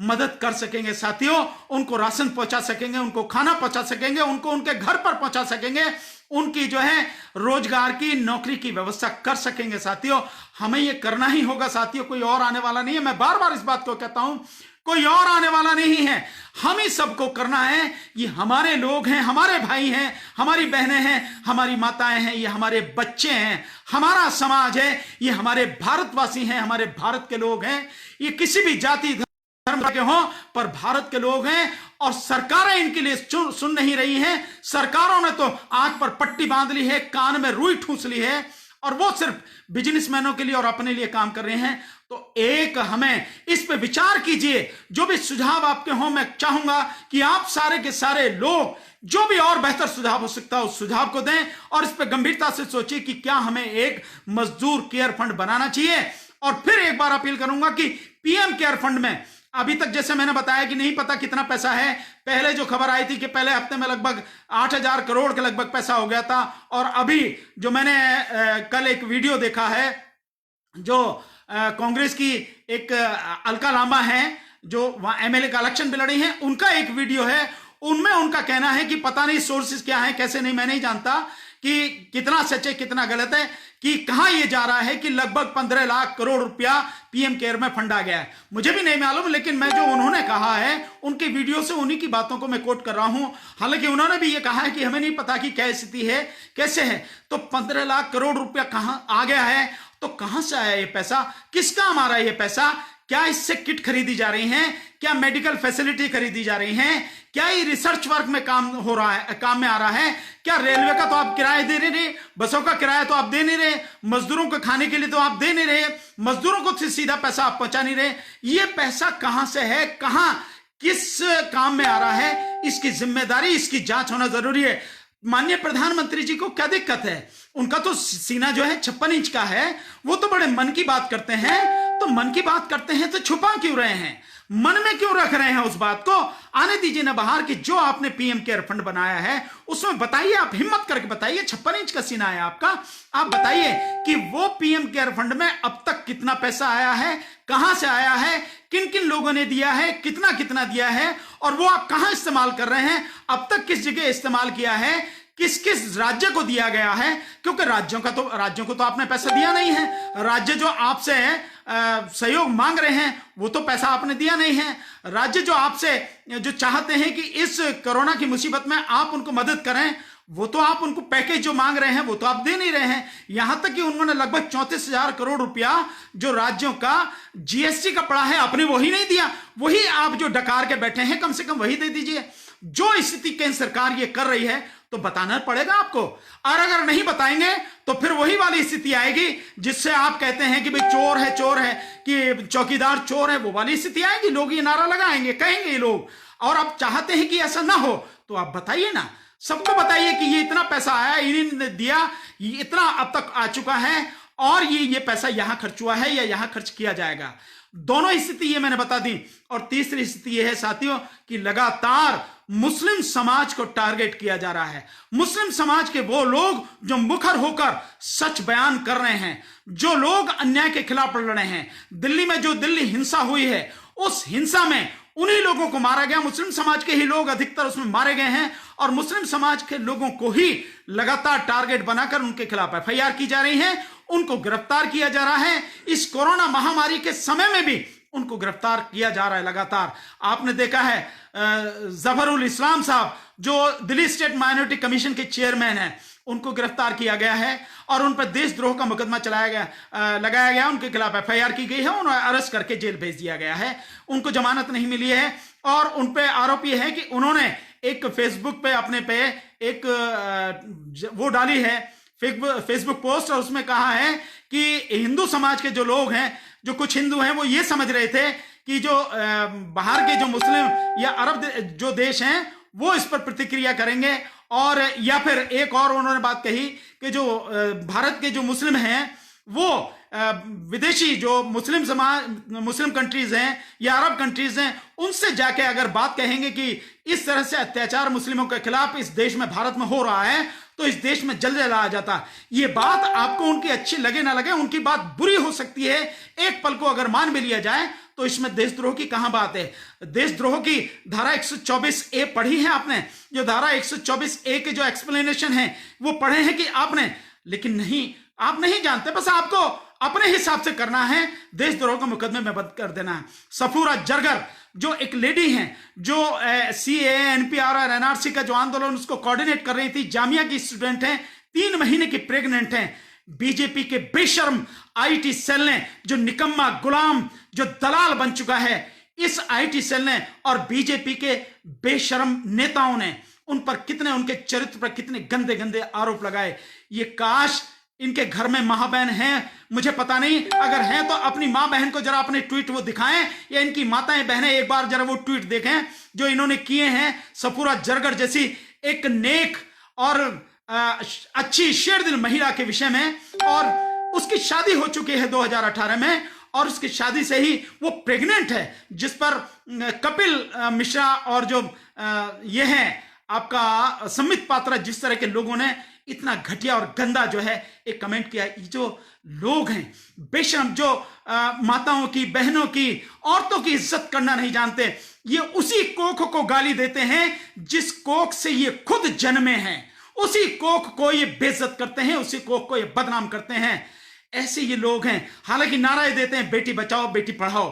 मदद कर सकेंगे। साथियों, उनको राशन पहुंचा सकेंगे, उनको खाना पहुंचा सकेंगे, उनको उनके घर पर पहुंचा सकेंगे, उनकी जो है रोजगार की, नौकरी की व्यवस्था कर सकेंगे। साथियों, हमें यह करना ही होगा। साथियों, कोई और आने वाला नहीं है। मैं बार बार इस बात को कहता हूं, कोई और आने वाला नहीं है, हम ही सबको करना है। ये हमारे लोग हैं, हमारे भाई हैं, हमारी बहनें हैं, हमारी माताएं हैं, ये हमारे बच्चे हैं, हमारा समाज है, ये हमारे भारतवासी हैं, हमारे भारत के लोग हैं। ये किसी भी जाति धर्म के हों, पर भारत के लोग हैं, और सरकारें इनके लिए सुन नहीं रही हैं। सरकारों ने तो आंख पर पट्टी बांध ली है, कान में रुई ठूस ली है, और वो सिर्फ बिजनेसमैनों के लिए और अपने लिए काम कर रहे हैं। तो एक हमें इस पे विचार कीजिए। जो भी सुझाव आपके हों, मैं चाहूंगा कि आप सारे के सारे लोग जो भी और बेहतर सुझाव हो सकता है उस सुझाव को दें, और इस पे गंभीरता से सोचिए कि क्या हमें एक मजदूर केयर फंड बनाना चाहिए। और फिर एक बार अपील करूंगा कि पीएम केयर फंड में अभी तक, जैसे मैंने बताया कि नहीं पता कितना पैसा है, पहले जो खबर आई थी कि पहले हफ्ते में लगभग 8,000 करोड़ के लगभग पैसा हो गया था, और अभी जो मैंने कल एक वीडियो देखा है, जो कांग्रेस की एक अलका लांबा है, जो वहां एमएलए का इलेक्शन भी लड़ी है, उनका एक वीडियो है, उनमें उनका कहना है कि पता नहीं सोर्सेस क्या है, कैसे नहीं, मैं नहीं जानता कि कितना सच है कितना गलत है, कि कहां यह जा रहा है कि लगभग 15 लाख करोड़ रुपया पीएम केयर में फंड आ गया है। मुझे भी नहीं मालूम, लेकिन मैं जो उन्होंने कहा है उनके वीडियो से उन्हीं की बातों को मैं कोट कर रहा हूं। हालांकि उन्होंने भी यह कहा है कि हमें नहीं पता कि क्या स्थिति है, कैसे है। तो 15 लाख करोड़ रुपया कहां आ गया है, तो कहां से आया ये पैसा, किस काम आ रहा है ये पैसा? क्या इससे किट खरीदी जा रही हैं? क्या मेडिकल फैसिलिटी खरीदी जा रही हैं? क्या ये रिसर्च वर्क में काम हो रहा है, काम में आ रहा है? क्या रेलवे का तो आप किराया दे नहीं रहे, बसों का किराया तो आप दे नहीं रहे, मजदूरों को खाने के लिए तो आप दे नहीं रहे, मजदूरों को सीधा पैसा आप पहुंचा नहीं रहे। ये पैसा कहां से है, कहां किस काम में आ रहा है, इसकी जिम्मेदारी, इसकी जांच होना जरूरी है। माननीय प्रधानमंत्री जी को क्या दिक्कत है? उनका तो सीना जो है 56 इंच का है, वो तो बड़े मन की बात करते हैं। तो मन की बात करते हैं तो छुपा क्यों रहे हैं? मन में क्यों रख रहे हैं उस बात को? आने दीजिए ना बाहर कि जो आपने पीएम केयर फंड बनाया है उसमें बताइए, आप हिम्मत करके बताइए, 56 इंच का सीना है आपका, आप बताइए कि वो पीएम केयर फंड में अब तक कितना पैसा आया है, कहां से आया है, किन किन लोगों ने दिया है, कितना कितना दिया है, और वो आप कहां इस्तेमाल कर रहे हैं, अब तक किस जगह इस्तेमाल किया है, किस किस राज्य को दिया गया है? क्योंकि राज्यों को तो आपने पैसा दिया नहीं है। राज्य जो आपसे सहयोग मांग रहे हैं वो तो पैसा आपने दिया नहीं है। राज्य जो आपसे जो चाहते हैं कि इस कोरोना की मुसीबत में आप उनको मदद करें, वो तो आप उनको पैकेज जो मांग रहे हैं वो तो आप दे नहीं रहे हैं। यहां तक कि उन्होंने लगभग 34,000 करोड़ रुपया जो राज्यों का जीएसटी का पड़ा है आपने वही नहीं दिया। वही आप जो डकार के बैठे हैं, कम से कम वही दे दीजिए। जो स्थिति केंद्र सरकार ये कर रही है तो बताना पड़ेगा आपको, और अगर नहीं बताएंगे तो फिर वही वाली स्थिति आएगी जिससे आप कहते हैं कि भाई चोर है कि चौकीदार चोर है, वो वाली स्थिति आएगी। लोग ये नारा लगाएंगे, कहेंगे ये लोग। और आप चाहते हैं कि ऐसा ना हो तो आप बताइए ना, सबको बताइए कि ये इतना पैसा आया, इन्होंने दिया, ये इतना अब तक आ चुका है, और ये पैसा यहां खर्च हुआ है या यहां खर्च किया जाएगा। दोनों स्थिति ये मैंने बता दी। और तीसरी स्थिति ये है साथियों कि लगातार मुस्लिम समाज को टारगेट किया जा रहा है। मुस्लिम समाज के वो लोग जो मुखर होकर सच बयान कर रहे हैं, जो लोग अन्याय के खिलाफ लड़ रहे हैं। दिल्ली में जो दिल्ली हिंसा हुई है, उस हिंसा में उन्हीं लोगों को मारा गया, मुस्लिम समाज के ही लोग अधिकतर उसमें मारे गए हैं, और मुस्लिम समाज के लोगों को ही लगातार टारगेट बनाकर उनके खिलाफ एफआईआर की जा रही है, उनको गिरफ्तार किया जा रहा है। इस कोरोना महामारी के समय में भी उनको गिरफ्तार किया जा रहा है लगातार। आपने देखा है जफरुल इस्लाम साहब जो दिल्ली स्टेट माइनॉरिटी कमीशन के चेयरमैन हैं, उनको गिरफ्तार किया गया है और उन पर देशद्रोह का मुकदमा लगाया गया, उनके खिलाफ एफआईआर की गई है, उन्हें अरेस्ट करके जेल भेज दिया गया है, उनको जमानत नहीं मिली है। और उन पे आरोप यह है कि उन्होंने एक फेसबुक पे अपने पे एक वो डाली है फेसबुक पोस्ट, और उसमें कहा है कि हिंदू समाज के जो लोग हैं, जो कुछ हिंदू हैं, वो ये समझ रहे थे कि जो बाहर के जो मुस्लिम या अरब जो देश हैं वो इस पर प्रतिक्रिया करेंगे, और या फिर एक और उन्होंने बात कही कि जो भारत के जो मुस्लिम हैं वो विदेशी जो मुस्लिम कंट्रीज हैं या अरब कंट्रीज हैं उनसे जाके अगर बात कहेंगे कि इस तरह से अत्याचार मुस्लिमों के खिलाफ इस देश में भारत में हो रहा है तो इस देश में जल जला आ जाता। ये बात आपको उनकी अच्छी लगे ना लगे, उनकी बात बुरी हो सकती है, एक पल को अगर मान भी लिया जाए तो इसमें देशद्रोह की कहां बात है। देशद्रोह की धारा 124A पढ़ी है आपने? जो धारा 124A के जो एक्सप्लेनेशन है वो पढ़े हैं कि आपने? लेकिन नहीं, आप नहीं जानते, बस आपको अपने हिसाब से करना है, देशद्रोह के मुकदमे में बंद कर देना है। सफूरा जरगर जो एक लेडी हैं जो CAA NPR और NRC का जो आंदोलन उसको कोऑर्डिनेट कर रही थी, जामिया की स्टूडेंट हैं, 3 महीने की प्रेग्नेंट हैं। बीजेपी के बेशर्म IT सेल ने, जो निकम्मा गुलाम जो दलाल बन चुका है, इस IT सेल ने और बीजेपी के बेशर्म नेताओं ने उन पर कितने, उनके चरित्र पर कितने गंदे गंदे आरोप लगाए। ये काश इनके घर में मां बहन हैं, मुझे पता नहीं, अगर हैं तो अपनी मां बहन को जरा अपने ट्वीट वो दिखाएं, या इनकी माताएं बहनें एक बार जरा वो ट्वीट देखें जो इन्होंने किए हैं सफूरा जरगर जैसी एक नेक और अच्छी शेरदिल महिला के विषय में। और उसकी शादी हो चुकी है 2018 में, और उसकी शादी से ही वो प्रेग्नेंट है, जिस पर कपिल मिश्रा और जो ये है आपका संबित पात्रा, जिस तरह के लोगों ने इतना घटिया और गंदा जो है एक कमेंट किया। ये जो लोग हैं बेशर्म, जो माताओं की, बहनों की, औरतों की इज्जत करना नहीं जानते, ये उसी कोख को गाली देते हैं जिस कोख से ये खुद जन्मे हैं, उसी कोख को ये बेइज्जत करते हैं, उसी कोख को ये बदनाम करते हैं। ऐसे ये लोग हैं। हालांकि नारे देते हैं बेटी बचाओ बेटी पढ़ाओ।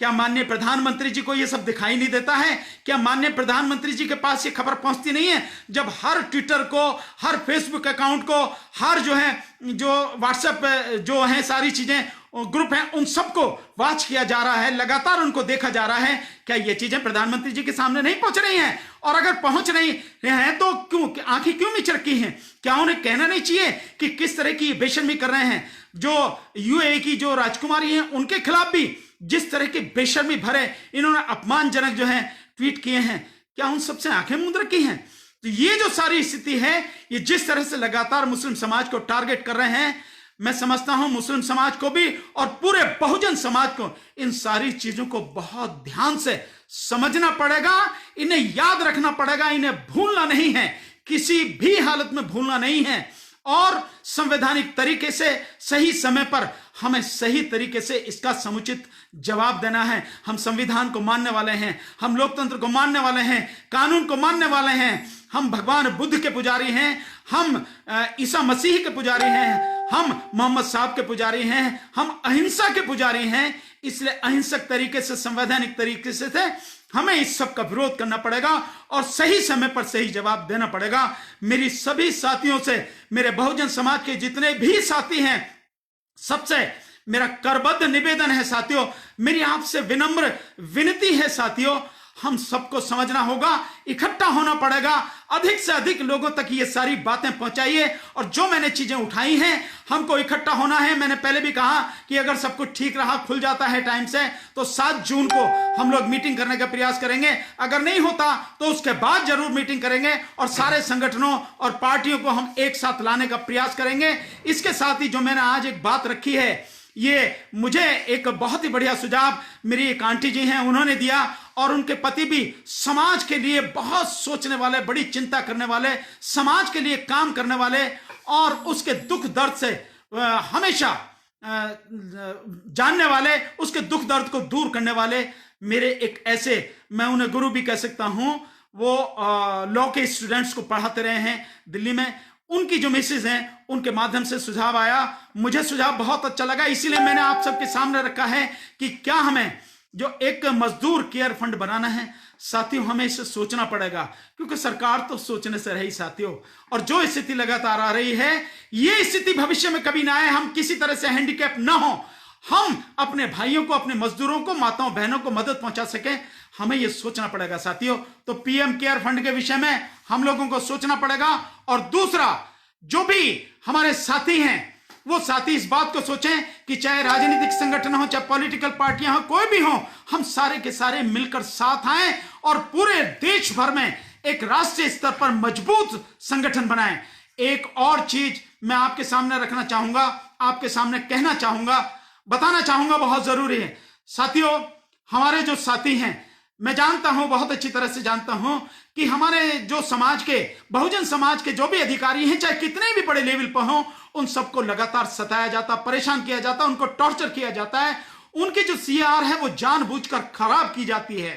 क्या माननीय प्रधानमंत्री जी को यह सब दिखाई नहीं देता है? क्या माननीय प्रधानमंत्री जी के पास ये खबर पहुंचती नहीं है? जब हर ट्विटर को, हर फेसबुक अकाउंट को, हर जो है जो व्हाट्सएप जो है सारी चीजें ग्रुप हैं, उन सबको वॉच किया जा रहा है, लगातार उनको देखा जा रहा है। क्या ये चीजें प्रधानमंत्री जी के सामने नहीं पहुंच रही हैं? और अगर पहुंच रही हैं तो क्यों आंखें क्यों मिच रखी हैं? क्या उन्हें कहना नहीं चाहिए कि किस तरह की बेशर्मी कर रहे हैं? जो UAE की जो राजकुमारी हैं उनके खिलाफ भी जिस तरह की बेशर्मी भरे इन्होंने अपमानजनक जो है ट्वीट किए हैं, क्या उन सबसे आंखें मूंद रखी हैं? तो ये जो सारी स्थिति है, ये जिस तरह से लगातार मुस्लिम समाज को टारगेट कर रहे हैं, मैं समझता हूं मुस्लिम समाज को भी और पूरे बहुजन समाज को इन सारी चीजों को बहुत ध्यान से समझना पड़ेगा, इन्हें याद रखना पड़ेगा, इन्हें भूलना नहीं है, किसी भी हालत में भूलना नहीं है। और संवैधानिक तरीके से सही समय पर हमें सही तरीके से इसका समुचित जवाब देना है। हम संविधान को मानने वाले हैं, हम लोकतंत्र को मानने वाले हैं, कानून को मानने वाले हैं, हम भगवान बुद्ध के पुजारी हैं, हम ईसा मसीह के पुजारी हैं, हम मोहम्मद साहब के पुजारी हैं, हम अहिंसा के पुजारी हैं। इसलिए अहिंसक तरीके से, संवैधानिक तरीके से हमें इस सब का विरोध करना पड़ेगा और सही समय पर सही जवाब देना पड़ेगा। मेरी सभी साथियों से, मेरे बहुजन समाज के जितने भी साथी हैं, सबसे मेरा करबद्ध निवेदन है साथियों, मेरी आपसे विनम्र विनती है साथियों, हम सबको समझना होगा, इकट्ठा होना पड़ेगा, अधिक से अधिक लोगों तक ये सारी बातें पहुंचाइए। और जो मैंने चीजें उठाई हैं, हमको इकट्ठा होना है। मैंने पहले भी कहा कि अगर सब कुछ ठीक रहा, खुल जाता है टाइम से, तो 7 जून को हम लोग मीटिंग करने का प्रयास करेंगे। अगर नहीं होता तो उसके बाद जरूर मीटिंग करेंगे और सारे संगठनों और पार्टियों को हम एक साथ लाने का प्रयास करेंगे। इसके साथ ही जो मैंने आज एक बात रखी है, ये मुझे एक बहुत ही बढ़िया सुझाव मेरी एक आंटी जी हैं उन्होंने दिया, और उनके पति भी समाज के लिए बहुत सोचने वाले, बड़ी चिंता करने वाले, समाज के लिए काम करने वाले और उसके दुख दर्द से हमेशा जानने वाले, उसके दुख दर्द को दूर करने वाले मेरे एक ऐसे, मैं उन्हें गुरु भी कह सकता हूं, वो लॉ के स्टूडेंट्स को पढ़ाते रहे हैं दिल्ली में। उनकी जो मिसेज हैं, उनके माध्यम से सुझाव आया, मुझे सुझाव बहुत अच्छा लगा, इसीलिए मैंने आप सबके सामने रखा है कि क्या हमें जो एक मजदूर केयर फंड बनाना है साथियों, हमें इसे सोचना पड़ेगा, क्योंकि सरकार तो सोचने से रही साथियों। और जो स्थिति लगातार आ रही है, ये स्थिति भविष्य में कभी ना आए, हम किसी तरह से हैंडीकैप ना हो, हम अपने भाइयों को, अपने मजदूरों को, माताओं बहनों को मदद पहुंचा सकें, हमें यह सोचना पड़ेगा साथियों। तो पीएम केयर फंड के विषय में हम लोगों को सोचना पड़ेगा। और दूसरा, जो भी हमारे साथी हैं, वो साथी इस बात को सोचें कि चाहे राजनीतिक संगठन हो, चाहे पॉलिटिकल पार्टियां हो, कोई भी हो, हम सारे के सारे मिलकर साथ आए और पूरे देश भर में एक राष्ट्रीय स्तर पर मजबूत संगठन बनाएं। एक और चीज मैं आपके सामने रखना चाहूंगा, आपके सामने कहना चाहूंगा, बताना चाहूंगा, बहुत जरूरी है साथियों। हमारे जो साथी हैं, मैं जानता हूं, बहुत अच्छी तरह से जानता हूं कि हमारे जो समाज के, बहुजन समाज के जो भी अधिकारी हैं, चाहे कितने भी बड़े लेवल पर हों, उन सबको लगातार सताया जाता, परेशान किया जाता, उनको टॉर्चर किया जाता है, उनकी जो सीआर है वो जानबूझकर खराब की जाती है।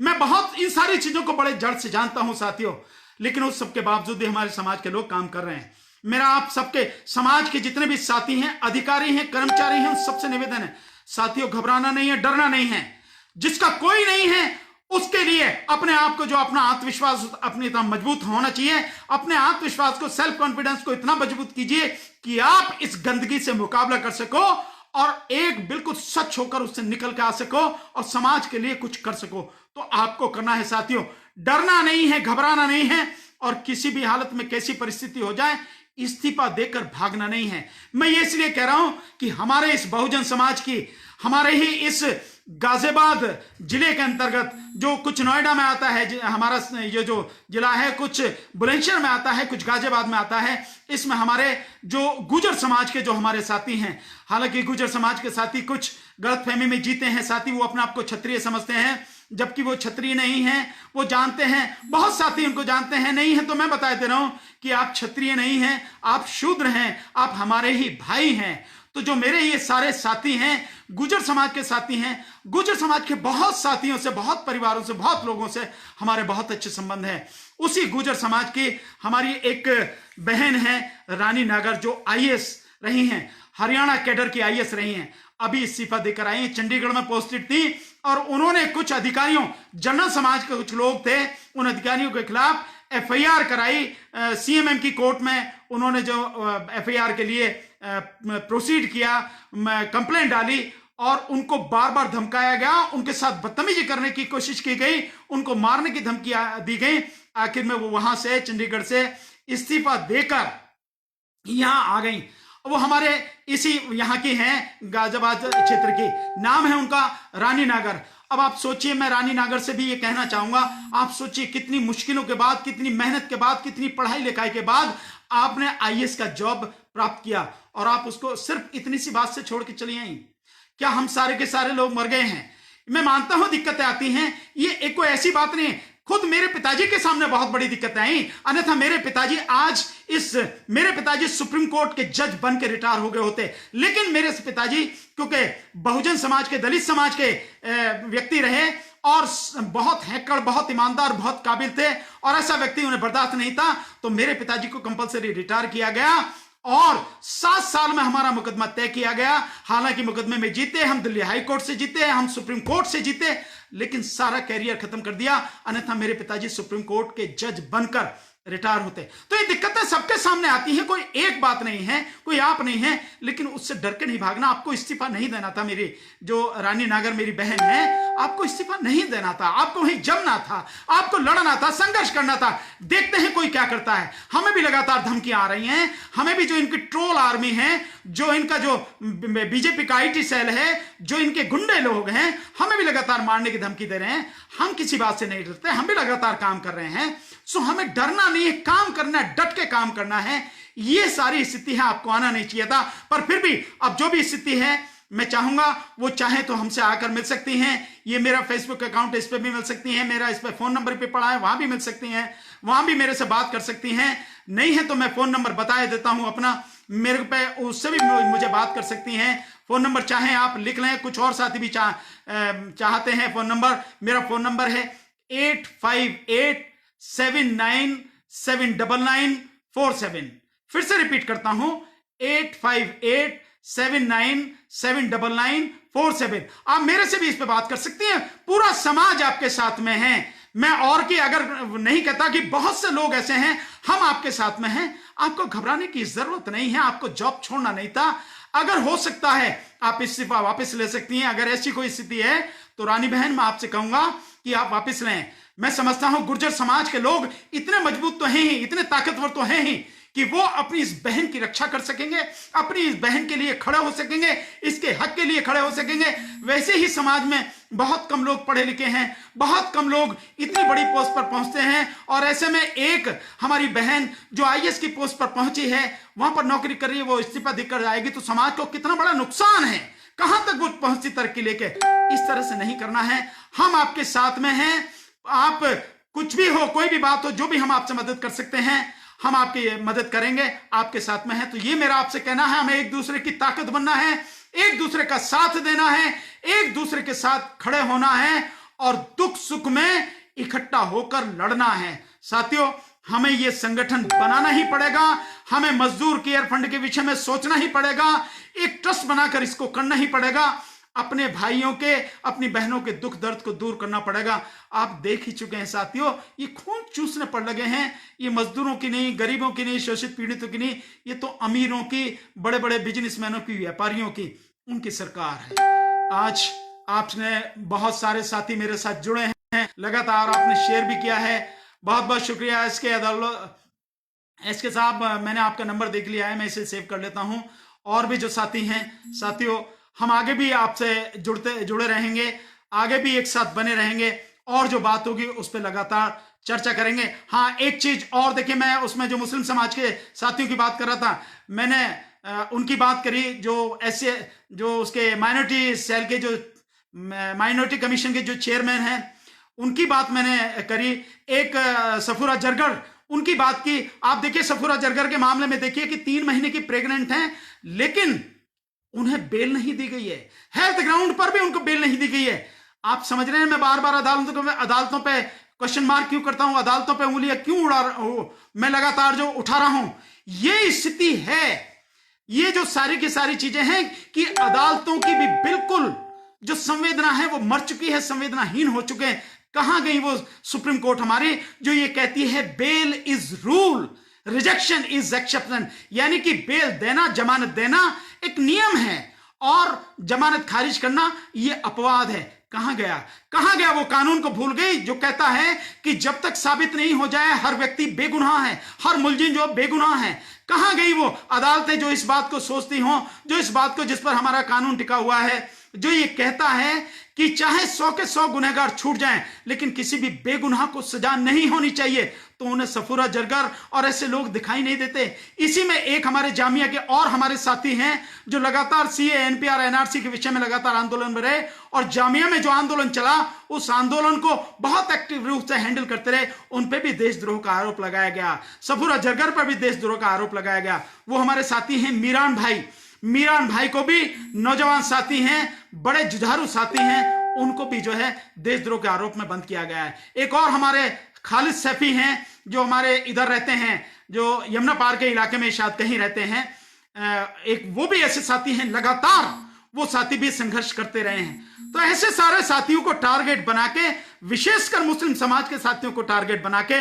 मैं बहुत इन सारी चीजों को बड़े जड़ से जानता हूं साथियों, लेकिन उस सबके बावजूद भी हमारे समाज के लोग काम कर रहे हैं। मेरा आप सबके समाज के जितने भी साथी हैं, अधिकारी हैं, कर्मचारी हैं, उन सबसे निवेदन है साथियों, घबराना नहीं है, डरना नहीं है। जिसका कोई नहीं है उसके लिए अपने आप को, जो अपना आत्मविश्वास अपनी इतना मजबूत होना चाहिए, अपने आत्मविश्वास को, सेल्फ कॉन्फिडेंस को इतना मजबूत कीजिए कि आप इस गंदगी से मुकाबला कर सको और एक बिल्कुल सच होकर उससे निकल के आ सको और समाज के लिए कुछ कर सको। तो आपको करना है साथियों, डरना नहीं है, घबराना नहीं है, और किसी भी हालत में कैसी परिस्थिति हो जाए, इस्तीफा देकर भागना नहीं है। मैं ये इसलिए कह रहा हूं कि हमारे इस बहुजन समाज की, हमारे ही इस गाजियाबाद जिले के अंतर्गत, जो कुछ नोएडा में आता है, हमारा ये जो जिला है, कुछ बुलंदशहर में आता है, कुछ गाजियाबाद में आता है, इसमें हमारे जो गुर्जर समाज के जो हमारे साथी हैं, हालांकि गुर्जर समाज के साथी कुछ गलतफहमी में जीते हैं साथी, वो अपने आप को क्षत्रिय समझते हैं, जबकि वो क्षत्रिय नहीं हैं। वो जानते हैं, बहुत साथी उनको जानते हैं, नहीं है तो मैं बता दे रहा हूं कि आप क्षत्रिय नहीं हैं, आप शूद्र हैं, आप हमारे ही भाई हैं। तो जो मेरे ये सारे साथी हैं, गुर्जर समाज के साथी हैं, गुर्जर समाज के बहुत साथियों से, बहुत परिवारों से, बहुत लोगों से हमारे बहुत अच्छे संबंध हैं। उसी गुर्जर समाज की हमारी एक बहन है रानी नागर, जो आईएएस रही हैं, हरियाणा कैडर की आईएएस रही हैं, अभी इस्तीफा देकर आई हैं, चंडीगढ़ में पोस्टेड थी, और उन्होंने कुछ अधिकारियों, जनरल समाज के कुछ लोग थे, उन अधिकारियों के खिलाफ एफआईआर कराई सीएमएम की कोर्ट में। उन्होंने जो एफआईआर के लिए प्रोसीड किया, कंप्लेंट डाली, और उनको बार बार धमकाया गया, उनके साथ बदतमीजी करने की कोशिश की गई, उनको मारने की धमकी दी गई। आखिर में वो वहां से, चंडीगढ़ से इस्तीफा देकर यहां आ गई। वो हमारे इसी यहाँ की हैं, गाजियाबाद क्षेत्र की, नाम है उनका रानी नागर। अब आप सोचिए, मैं रानी नागर से भी ये कहना चाहूंगा, आप सोचिए कितनी मुश्किलों के बाद, कितनी मेहनत के बाद, कितनी पढ़ाई लिखाई के बाद आपने आईएएस का जॉब प्राप्त किया और आप उसको सिर्फ इतनी सी बात से छोड़ के चली आई। क्या हम सारे के सारे लोग मर गए हैं? मैं मानता हूं दिक्कतें आती हैं, ये एक कोई ऐसी बात नहीं है। खुद मेरे पिताजी के सामने बहुत बड़ी दिक्कतें आई, अन्यथा मेरे पिताजी सुप्रीम कोर्ट के जज बन के रिटायर हो गए होते। लेकिन मेरे पिताजी क्योंकि बहुजन समाज के, दलित समाज के व्यक्ति रहे और बहुत हैकड़, बहुत ईमानदार, बहुत काबिल थे और ऐसा व्यक्ति उन्हें बर्दाश्त नहीं था, तो मेरे पिताजी को कंपलसरी रिटायर किया गया और 7 साल में हमारा मुकदमा तय किया गया। हालांकि मुकदमे में जीते, हम दिल्ली हाई कोर्ट से जीते, हम सुप्रीम कोर्ट से जीते, लेकिन सारा कैरियर खत्म कर दिया, अन्यथा मेरे पिताजी सुप्रीम कोर्ट के जज बनकर रिटायर होते। तो ये दिक्कतें सबके सामने आती हैं, कोई एक बात नहीं है, कोई आप नहीं है, लेकिन उससे डर के नहीं भागना। आपको इस्तीफा नहीं देना था। मेरी जो रानी नागर मेरी बहन है, आपको इस्तीफा नहीं देना था, आपको वहीं जमना था, आपको लड़ना था, संघर्ष करना था। देखते हैं कोई क्या करता है। हमें भी लगातार धमकियां आ रही हैं, हमें भी जो इनकी ट्रोल आर्मी है, जो इनका जो बीजेपी का आईटी सेल है, जो इनके गुंडे लोग हैं, हमें भी लगातार मारने की धमकी दे रहे हैं। हम किसी बात से नहीं डरते, हम भी लगातार काम कर रहे हैं। सो हमें डरना नहीं है, काम करना है, डट के काम करना है। ये सारी स्थिति है, आपको आना नहीं चाहिए था, पर फिर भी अब जो भी स्थिति है, मैं चाहूंगा वो चाहे तो हमसे आकर मिल सकती हैं। ये मेरा फेसबुक अकाउंट, इस पे भी मिल सकती हैं, मेरा इस पे फोन नंबर पे पड़ा है, वहां भी मिल सकती हैं, वहां भी मेरे से बात कर सकती हैं। नहीं है तो मैं फोन नंबर बता देता हूं अपना, मेरे पे उससे भी मुझे बात कर सकती हैं। फोन नंबर चाहे आप लिख लें, कुछ और साथी भी चाहते हैं फोन नंबर। मेरा फोन नंबर है 858-797-9947। फिर से रिपीट करता हूं, 858-797-9947। आप मेरे से भी इस पे बात कर सकती हैं। पूरा समाज आपके साथ में है। मैं और की अगर नहीं कहता कि बहुत से लोग ऐसे हैं, हम आपके साथ में हैं। आपको घबराने की जरूरत नहीं है, आपको जॉब छोड़ना नहीं था। अगर हो सकता है आप इस्तीफा वापस ले सकती हैं। अगर ऐसी कोई स्थिति है तो रानी बहन, मैं आपसे कहूंगा कि आप वापस लें। मैं समझता हूं गुर्जर समाज के लोग इतने मजबूत तो हैं ही, इतने ताकतवर तो हैं ही कि वो अपनी इस बहन की रक्षा कर सकेंगे, अपनी इस बहन के लिए खड़े हो सकेंगे, इसके हक के लिए खड़े हो सकेंगे। वैसे ही समाज में बहुत कम लोग पढ़े लिखे हैं, बहुत कम लोग इतनी बड़ी पोस्ट पर पहुंचते हैं, और ऐसे में एक हमारी बहन जो आईएएस की पोस्ट पर पहुंची है, वहां पर नौकरी कर रही है, वो इस्तीफा देकर जाएगी तो समाज को कितना बड़ा नुकसान है। कहां तक वो पहुंचती तरक्की लेके। इस तरह से नहीं करना है। हम आपके साथ में हैं। आप कुछ भी हो, कोई भी बात हो, जो भी हम आपसे मदद कर सकते हैं, हम आपकी मदद करेंगे, आपके साथ में है। तो ये मेरा आपसे कहना है, हमें एक दूसरे की ताकत बनना है, एक दूसरे का साथ देना है, एक दूसरे के साथ खड़े होना है और दुख सुख में इकट्ठा होकर लड़ना है। साथियों, हमें यह संगठन बनाना ही पड़ेगा। हमें मजदूर केयर फंड के विषय में सोचना ही पड़ेगा। एक ट्रस्ट बनाकर इसको करना ही पड़ेगा। अपने भाइयों के, अपनी बहनों के दुख दर्द को दूर करना पड़ेगा। आप देख ही चुके हैं साथियों, ये खून चूसने पर लगे हैं। ये मजदूरों की नहीं, गरीबों की नहीं, शोषित पीड़ितों की नहीं, ये तो अमीरों की, बड़े बड़े बिजनेसमैनों की, व्यापारियों की, उनकी सरकार है। आज आपने बहुत सारे साथी मेरे साथ जुड़े हैं, लगातार आपने शेयर भी किया है, बहुत बहुत शुक्रिया। इसके साहब, मैंने आपका नंबर देख लिया है, मैं इसे सेव कर लेता हूं। और भी जो साथी हैं, साथियों, हम आगे भी आपसे जुड़े रहेंगे, आगे भी एक साथ बने रहेंगे, और जो बात होगी उस पर लगातार चर्चा करेंगे। हाँ, एक चीज और देखिए, मैं उसमें जो मुस्लिम समाज के साथियों की बात कर रहा था, मैंने उनकी बात करी, जो उसके माइनॉरिटी सेल के, जो माइनॉरिटी कमीशन के जो चेयरमैन हैं, उनकी बात मैंने करी। एक सफूरा जरगर, उनकी बात की। आप देखिए, सफूरा जरगर के मामले में देखिए कि 3 महीने की प्रेग्नेंट हैं, लेकिन उन्हें बेल नहीं दी गई है। हेल्थ ग्राउंड पर भी उनको बेल नहीं दी गई है। आप समझ रहे हैं मैं बार बार अदालतों पे क्वेश्चन मार्क क्यों करता हूं, अदालतों पे उंगलियां क्यों मैं लगातार जो उठा रहा हूं। ये स्थिति है, ये जो सारी की सारी चीजें हैं कि अदालतों की भी बिल्कुल जो संवेदना है वो मर चुकी है, संवेदनाहीन हो चुके हैं। कहां गई वो सुप्रीम कोर्ट हमारी, जो ये कहती है bail is rule, rejection is exception, यानी कि बेल देना, जमानत देना एक नियम है, और जमानत खारिज करना यह अपवाद है। कहां गया वो कानून को भूल गई जो कहता है कि जब तक साबित नहीं हो जाए हर व्यक्ति बेगुनाह है, हर मुलजिम जो बेगुनाह है। कहां गई वो अदालतें जो इस बात को सोचती हों, जो इस बात को, जिस पर हमारा कानून टिका हुआ है, जो ये कहता है कि चाहे 100 के 100 गुनहगार छूट जाएं, लेकिन किसी भी बेगुनाह को सजा नहीं होनी चाहिए, तो उन्हें सफूरा जरगर और ऐसे लोग दिखाई नहीं देते। इसी में एक हमारे जामिया के और हमारे साथी हैं जो लगातार सीए, एनपीआर, एनआरसी के विषय में लगातार आंदोलन में रहे और जामिया में जो आंदोलन चला उस आंदोलन को बहुत एक्टिव रूप से हैंडल करते रहे। उन पर भी देशद्रोह का आरोप लगाया गया, सफूरा जरगर पर भी देशद्रोह का आरोप लगाया गया। वो हमारे साथी हैं मीरान भाई। मीरान भाई को भी नौजवान साथी हैं, बड़े जुझारू साथी हैं, उनको भी जो है देशद्रोह के आरोप में बंद किया गया है। एक और हमारे खालिद सैफी हैं जो हमारे इधर रहते हैं, जो यमुना पार के इलाके में शायद कहीं रहते हैं, एक वो भी ऐसे साथी हैं, लगातार वो साथी भी संघर्ष करते रहे हैं। तो ऐसे सारे साथियों को टारगेट बना के, विशेषकर मुस्लिम समाज के साथियों को टारगेट बना के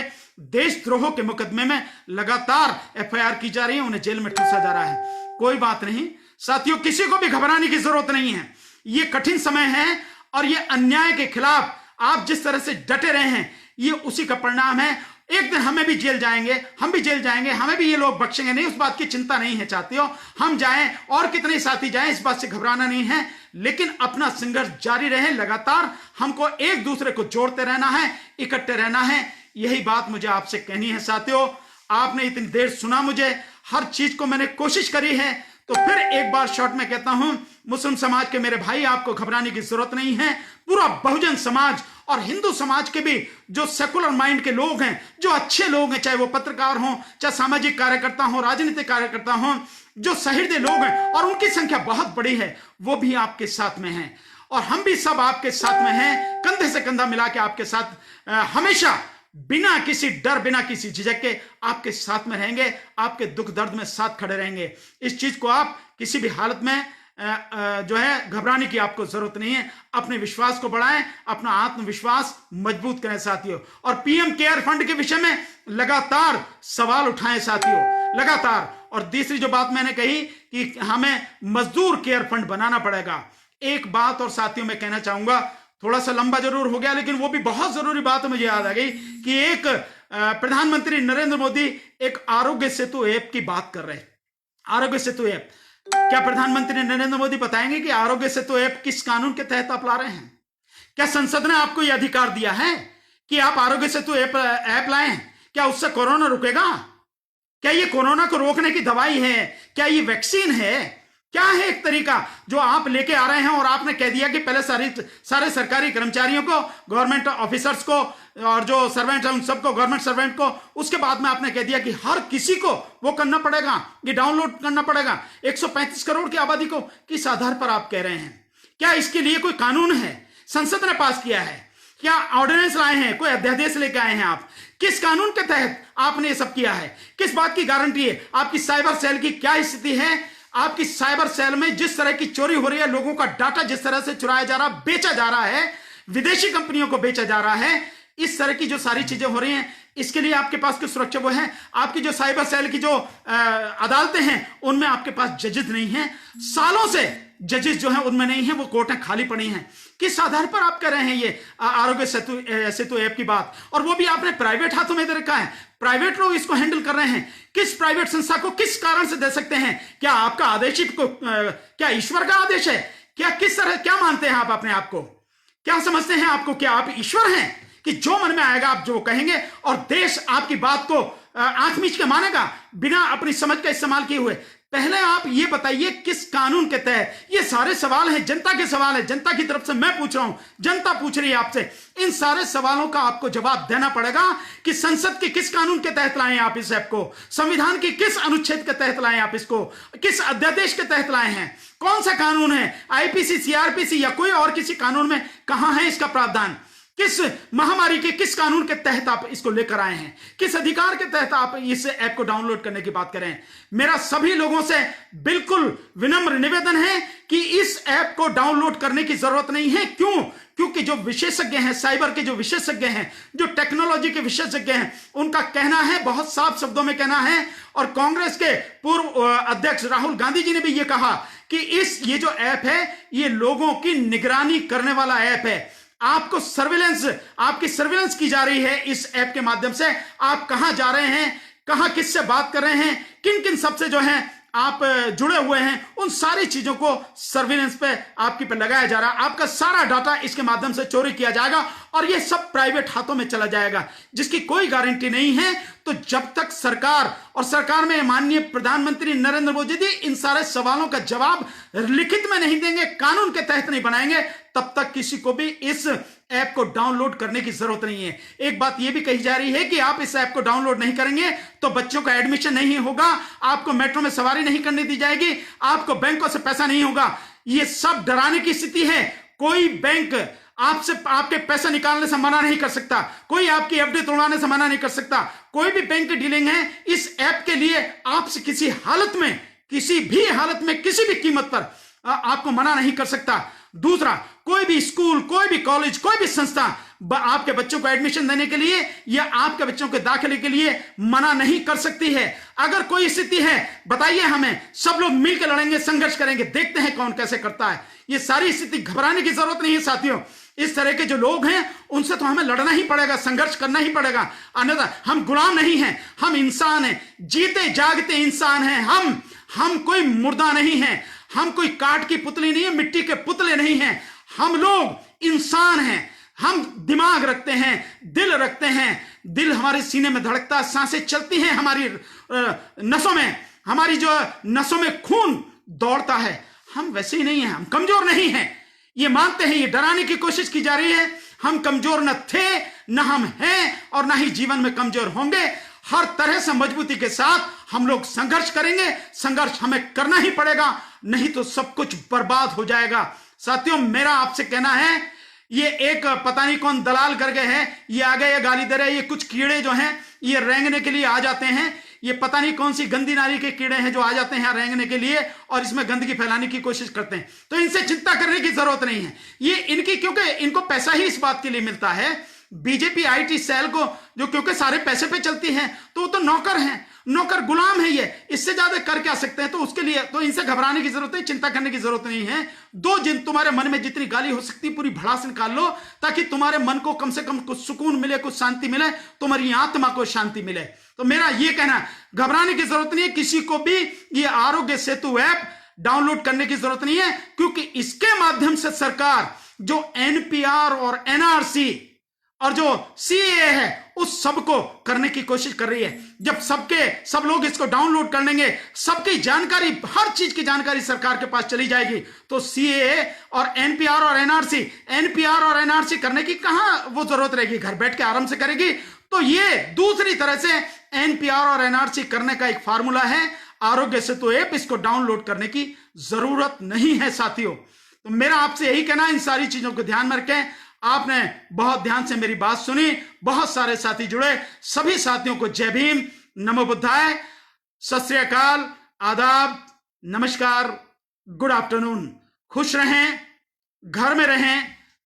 देशद्रोह के मुकदमे में लगातार एफआईआर की जा रही है, उन्हें जेल में ठूसा जा रहा है। कोई बात नहीं साथियों, किसी को भी घबराने की जरूरत नहीं है। ये कठिन समय है और ये अन्याय के खिलाफ आप जिस तरह से डटे रहे हैं, ये उसी का परिणाम है। एक दिन हमें भी जेल जाएंगे, हम भी जेल जाएंगे, हमें भी ये लोग बख्शेंगे नहीं, उस बात की चिंता नहीं है साथियों। हम जाएं और कितने साथी जाएं, इस बात से घबराना नहीं है, लेकिन अपना संघर्ष जारी रहे। लगातार हमको एक दूसरे को जोड़ते रहना है, इकट्ठे रहना है। यही बात मुझे आपसे कहनी है साथियों। आपने इतनी देर सुना, मुझे हर चीज को मैंने कोशिश करी है, तो फिर एक बार शॉर्ट में कहता हूं, मुस्लिम समाज के मेरे भाई, आपको घबराने की जरूरत नहीं है। पूरा बहुजन समाज और हिंदू समाज के भी जो सेकुलर माइंड के लोग हैं, जो अच्छे लोग हैं, चाहे वो पत्रकार हों, चाहे सामाजिक कार्यकर्ता हों, राजनीतिक कार्यकर्ता हों, जो सहृदय लोग हैं और उनकी संख्या बहुत बड़ी है, वो भी आपके साथ में हैं और हम भी सब आपके साथ में हैं। कंधे से कंधा मिला के आपके साथ हमेशा बिना किसी डर, बिना किसी झिझक के आपके साथ में रहेंगे, आपके दुख दर्द में साथ खड़े रहेंगे। इस चीज को आप किसी भी हालत में जो है घबराने की आपको जरूरत नहीं है। अपने विश्वास को बढ़ाएं, अपना आत्मविश्वास मजबूत करें साथियों। और पीएम केयर फंड के विषय में लगातार सवाल उठाएं साथियों, लगातार। और तीसरी जो बात मैंने कही कि हमें मजदूर केयर फंड बनाना पड़ेगा। एक बात और साथियों मैं कहना चाहूंगा, थोड़ा सा लंबा जरूर हो गया, लेकिन वो भी बहुत जरूरी बात मुझे याद आ गई कि एक प्रधानमंत्री नरेंद्र मोदी एक आरोग्य सेतु ऐप की बात कर रहे हैं। आरोग्य सेतु ऐप, क्या प्रधानमंत्री नरेंद्र मोदी बताएंगे कि आरोग्य सेतु ऐप किस कानून के तहत आप ला रहे हैं? क्या संसद ने आपको यह अधिकार दिया है कि आप आरोग्य सेतु ऐप लाएं? क्या उससे कोरोना रुकेगा? क्या ये कोरोना को रोकने की दवाई है? क्या ये वैक्सीन है? क्या है एक तरीका जो आप लेके आ रहे हैं और आपने कह दिया कि पहले सारे सरकारी कर्मचारियों को, गवर्नमेंट ऑफिसर्स को और जो सर्वेंट है उन सबको, गवर्नमेंट सर्वेंट को, उसके बाद में आपने कह दिया कि हर किसी को वो करना पड़ेगा, ये डाउनलोड करना पड़ेगा। 135 करोड़ की आबादी को किस आधार पर आप कह रहे हैं? क्या इसके लिए कोई कानून है? संसद ने पास किया है? क्या ऑर्डिनेंस लाए हैं? कोई अध्यादेश लेके आए हैं आप? किस कानून के तहत आपने ये सब किया है? किस बात की गारंटी है? आपकी साइबर सेल की क्या स्थिति है? आपकी साइबर सेल में जिस तरह की चोरी हो रही है, लोगों का डाटा जिस तरह से चुराया जा रहा, बेचा जा रहा है, विदेशी कंपनियों को बेचा जा रहा है, इस तरह की जो सारी चीजें हो रही हैं, इसके लिए आपके पास कुछ सुरक्षा वो है? आपकी जो साइबर सेल की जो अदालतें हैं, उनमें आपके पास जजेस नहीं हैं। सालों से जजेस जो हैं उनमें नहीं है, वो कोर्टें खाली पड़ी हैं। किस आधार पर आप कर रहे हैं ये आरोग्य सेतु ऐप की बात? और वो भी आपने प्राइवेट हाथों में दे रखा है, प्राइवेट लोग इसको हैंडल कर रहे हैं। किस प्राइवेट संस्था को किस कारण से दे सकते हैं? क्या आपका आदेश को क्या ईश्वर का आदेश है? क्या किस तरह, क्या मानते हैं आप अपने आप को? क्या समझते हैं आपको? क्या आप ईश्वर हैं कि जो मन में आएगा आप जो कहेंगे और देश आपकी बात को आंख मीच के मानेगा बिना अपनी समझ का इस्तेमाल किए हुए? पहले आप ये बताइए किस कानून के तहत? ये सारे सवाल हैं, जनता के सवाल है, जनता की तरफ से मैं पूछ रहा हूं, जनता पूछ रही है आपसे। इन सारे सवालों का आपको जवाब देना पड़ेगा कि संसद के किस कानून के तहत लाए आप इस ऐप को, संविधान के किस अनुच्छेद के तहत लाए आप इसको, किस अध्यादेश के तहत लाए हैं, कौन सा कानून है, आईपीसी, सीआरपीसी या कोई और किसी कानून में कहां है इसका प्रावधान? किस महामारी के किस कानून के तहत आप इसको लेकर आए हैं? किस अधिकार के तहत आप इस ऐप को डाउनलोड करने की बात करें? मेरा सभी लोगों से बिल्कुल विनम्र निवेदन है कि इस ऐप को डाउनलोड करने की जरूरत नहीं है। क्यों? क्योंकि जो विशेषज्ञ हैं, साइबर के जो विशेषज्ञ हैं, जो टेक्नोलॉजी के विशेषज्ञ हैं, उनका कहना है, बहुत साफ शब्दों में कहना है, और कांग्रेस के पूर्व अध्यक्ष राहुल गांधी जी ने भी यह कहा कि ये जो ऐप है, ये लोगों की निगरानी करने वाला ऐप है। आपको आपकी सर्विलेंस की जा रही है इस ऐप के माध्यम से। आप कहां जा रहे हैं, कहां किससे बात कर रहे हैं, किन किन सबसे जो है आप जुड़े हुए हैं, उन सारी चीजों को सर्विलेंस पे आपके पे लगाया जा रहा है। आपका सारा डाटा इसके माध्यम से चोरी किया जाएगा और ये सब प्राइवेट हाथों में चला जाएगा, जिसकी कोई गारंटी नहीं है। तो जब तक सरकार और सरकार में माननीय प्रधानमंत्री नरेंद्र मोदी जी इन सारे सवालों का जवाब लिखित में नहीं देंगे, कानून के तहत नहीं बनाएंगे, तब तक किसी को भी इस ऐप को डाउनलोड करने की जरूरत नहीं है। एक बात यह भी कही जा रही है कि आप इस ऐप को डाउनलोड नहीं करेंगे तो बच्चों का एडमिशन नहीं होगा, आपको मेट्रो में सवारी नहीं करने दी जाएगी, आपको बैंकों से पैसा नहीं होगा। यह सब डराने की स्थिति है। कोई बैंक आपसे आपके पैसा निकालने से मना नहीं कर सकता, कोई आपकी एफडी तोड़वाने से मना नहीं कर सकता। कोई भी बैंक की डीलिंग है, इस ऐप के लिए आपसे किसी हालत में, किसी भी हालत में, किसी भी कीमत पर आपको मना नहीं कर सकता। दूसरा, कोई भी स्कूल, कोई भी कॉलेज, कोई भी संस्था आपके बच्चों को एडमिशन देने के लिए या आपके बच्चों के दाखिले के लिए मना नहीं कर सकती है। अगर कोई स्थिति है बताइए हमें, सब लोग मिलकर लड़ेंगे, संघर्ष करेंगे, देखते हैं कौन कैसे करता है। ये सारी स्थिति घबराने की जरूरत नहीं है साथियों। इस तरह के जो लोग हैं उनसे तो हमें लड़ना ही पड़ेगा, संघर्ष करना ही पड़ेगा, अन्यथा हम गुलाम नहीं हैं, हम इंसान हैं, जीते जागते इंसान हैं। हम कोई मुर्दा नहीं है, हम कोई काठ की पुतली नहीं है, मिट्टी के पुतले नहीं हैं। हम लोग इंसान हैं, हम दिमाग रखते हैं, दिल रखते हैं, दिल हमारे सीने में धड़कता, सांसें चलती हैं हमारी नसों में, हमारी जो नसों में खून दौड़ता है। हम वैसे ही नहीं हैं, हम कमजोर नहीं हैं, ये मानते हैं। ये डराने की कोशिश की जा रही है। हम कमजोर न थे, न हम हैं और न ही जीवन में कमजोर होंगे। हर तरह से मजबूती के साथ हम लोग संघर्ष करेंगे। संघर्ष हमें करना ही पड़ेगा, नहीं तो सब कुछ बर्बाद हो जाएगा। साथियों, मेरा आपसे कहना है, ये एक पता नहीं कौन दलाल करके है, ये आ गए, ये गाली दे रहे, ये कुछ कीड़े जो हैं ये रेंगने के लिए आ जाते हैं। ये पता नहीं कौन सी गंदी नाली के कीड़े हैं जो आ जाते हैं रेंगने के लिए और इसमें गंदगी फैलाने की कोशिश करते हैं। तो इनसे चिंता करने की जरूरत नहीं है। ये इनकी, क्योंकि इनको पैसा ही इस बात के लिए मिलता है, बीजेपी आईटी सेल को, जो क्योंकि सारे पैसे पे चलती है, तो वो तो नौकर हैं, नौकर गुलाम है। ये इससे ज्यादा कर क्या सकते हैं? तो उसके लिए तो इनसे घबराने की जरूरत नहीं, चिंता करने की जरूरत नहीं है। दो जिन तुम्हारे मन में जितनी गाली हो सकती पूरी भड़ास निकाल लो, ताकि तुम्हारे मन को कम से कम कुछ सुकून मिले, कुछ शांति मिले, तुम्हारी आत्मा को शांति मिले। तो मेरा ये कहना, घबराने की जरूरत नहीं है, किसी को भी ये आरोग्य सेतु ऐप डाउनलोड करने की जरूरत नहीं है, क्योंकि इसके माध्यम से सरकार जो एनपीआर और एनआरसी और जो सीएए है उस सबको करने की कोशिश कर रही है। जब सब लोग इसको डाउनलोड कर लेंगे, सबकी जानकारी, हर चीज की जानकारी सरकार के पास चली जाएगी, तो सीएए और एनपीआर और एनआरसी करने की कहां वो जरूरत रहेगी, घर बैठ के आराम से करेगी। तो ये दूसरी तरह से एनपीआर और एनआरसी करने का एक फार्मूला है आरोग्य सेतु ऐप, इसको डाउनलोड करने की जरूरत नहीं है साथियों। तो मेरा आपसे यही कहना है, इन सारी चीजों को ध्यान में रखें। आपने बहुत ध्यान से मेरी बात सुनी, बहुत सारे साथी जुड़े, सभी साथियों को जय भीम, नमो बुद्धाय, सत श्री अकाल, आदाब, नमस्कार, गुड आफ्टरनून। खुश रहें, घर में रहें,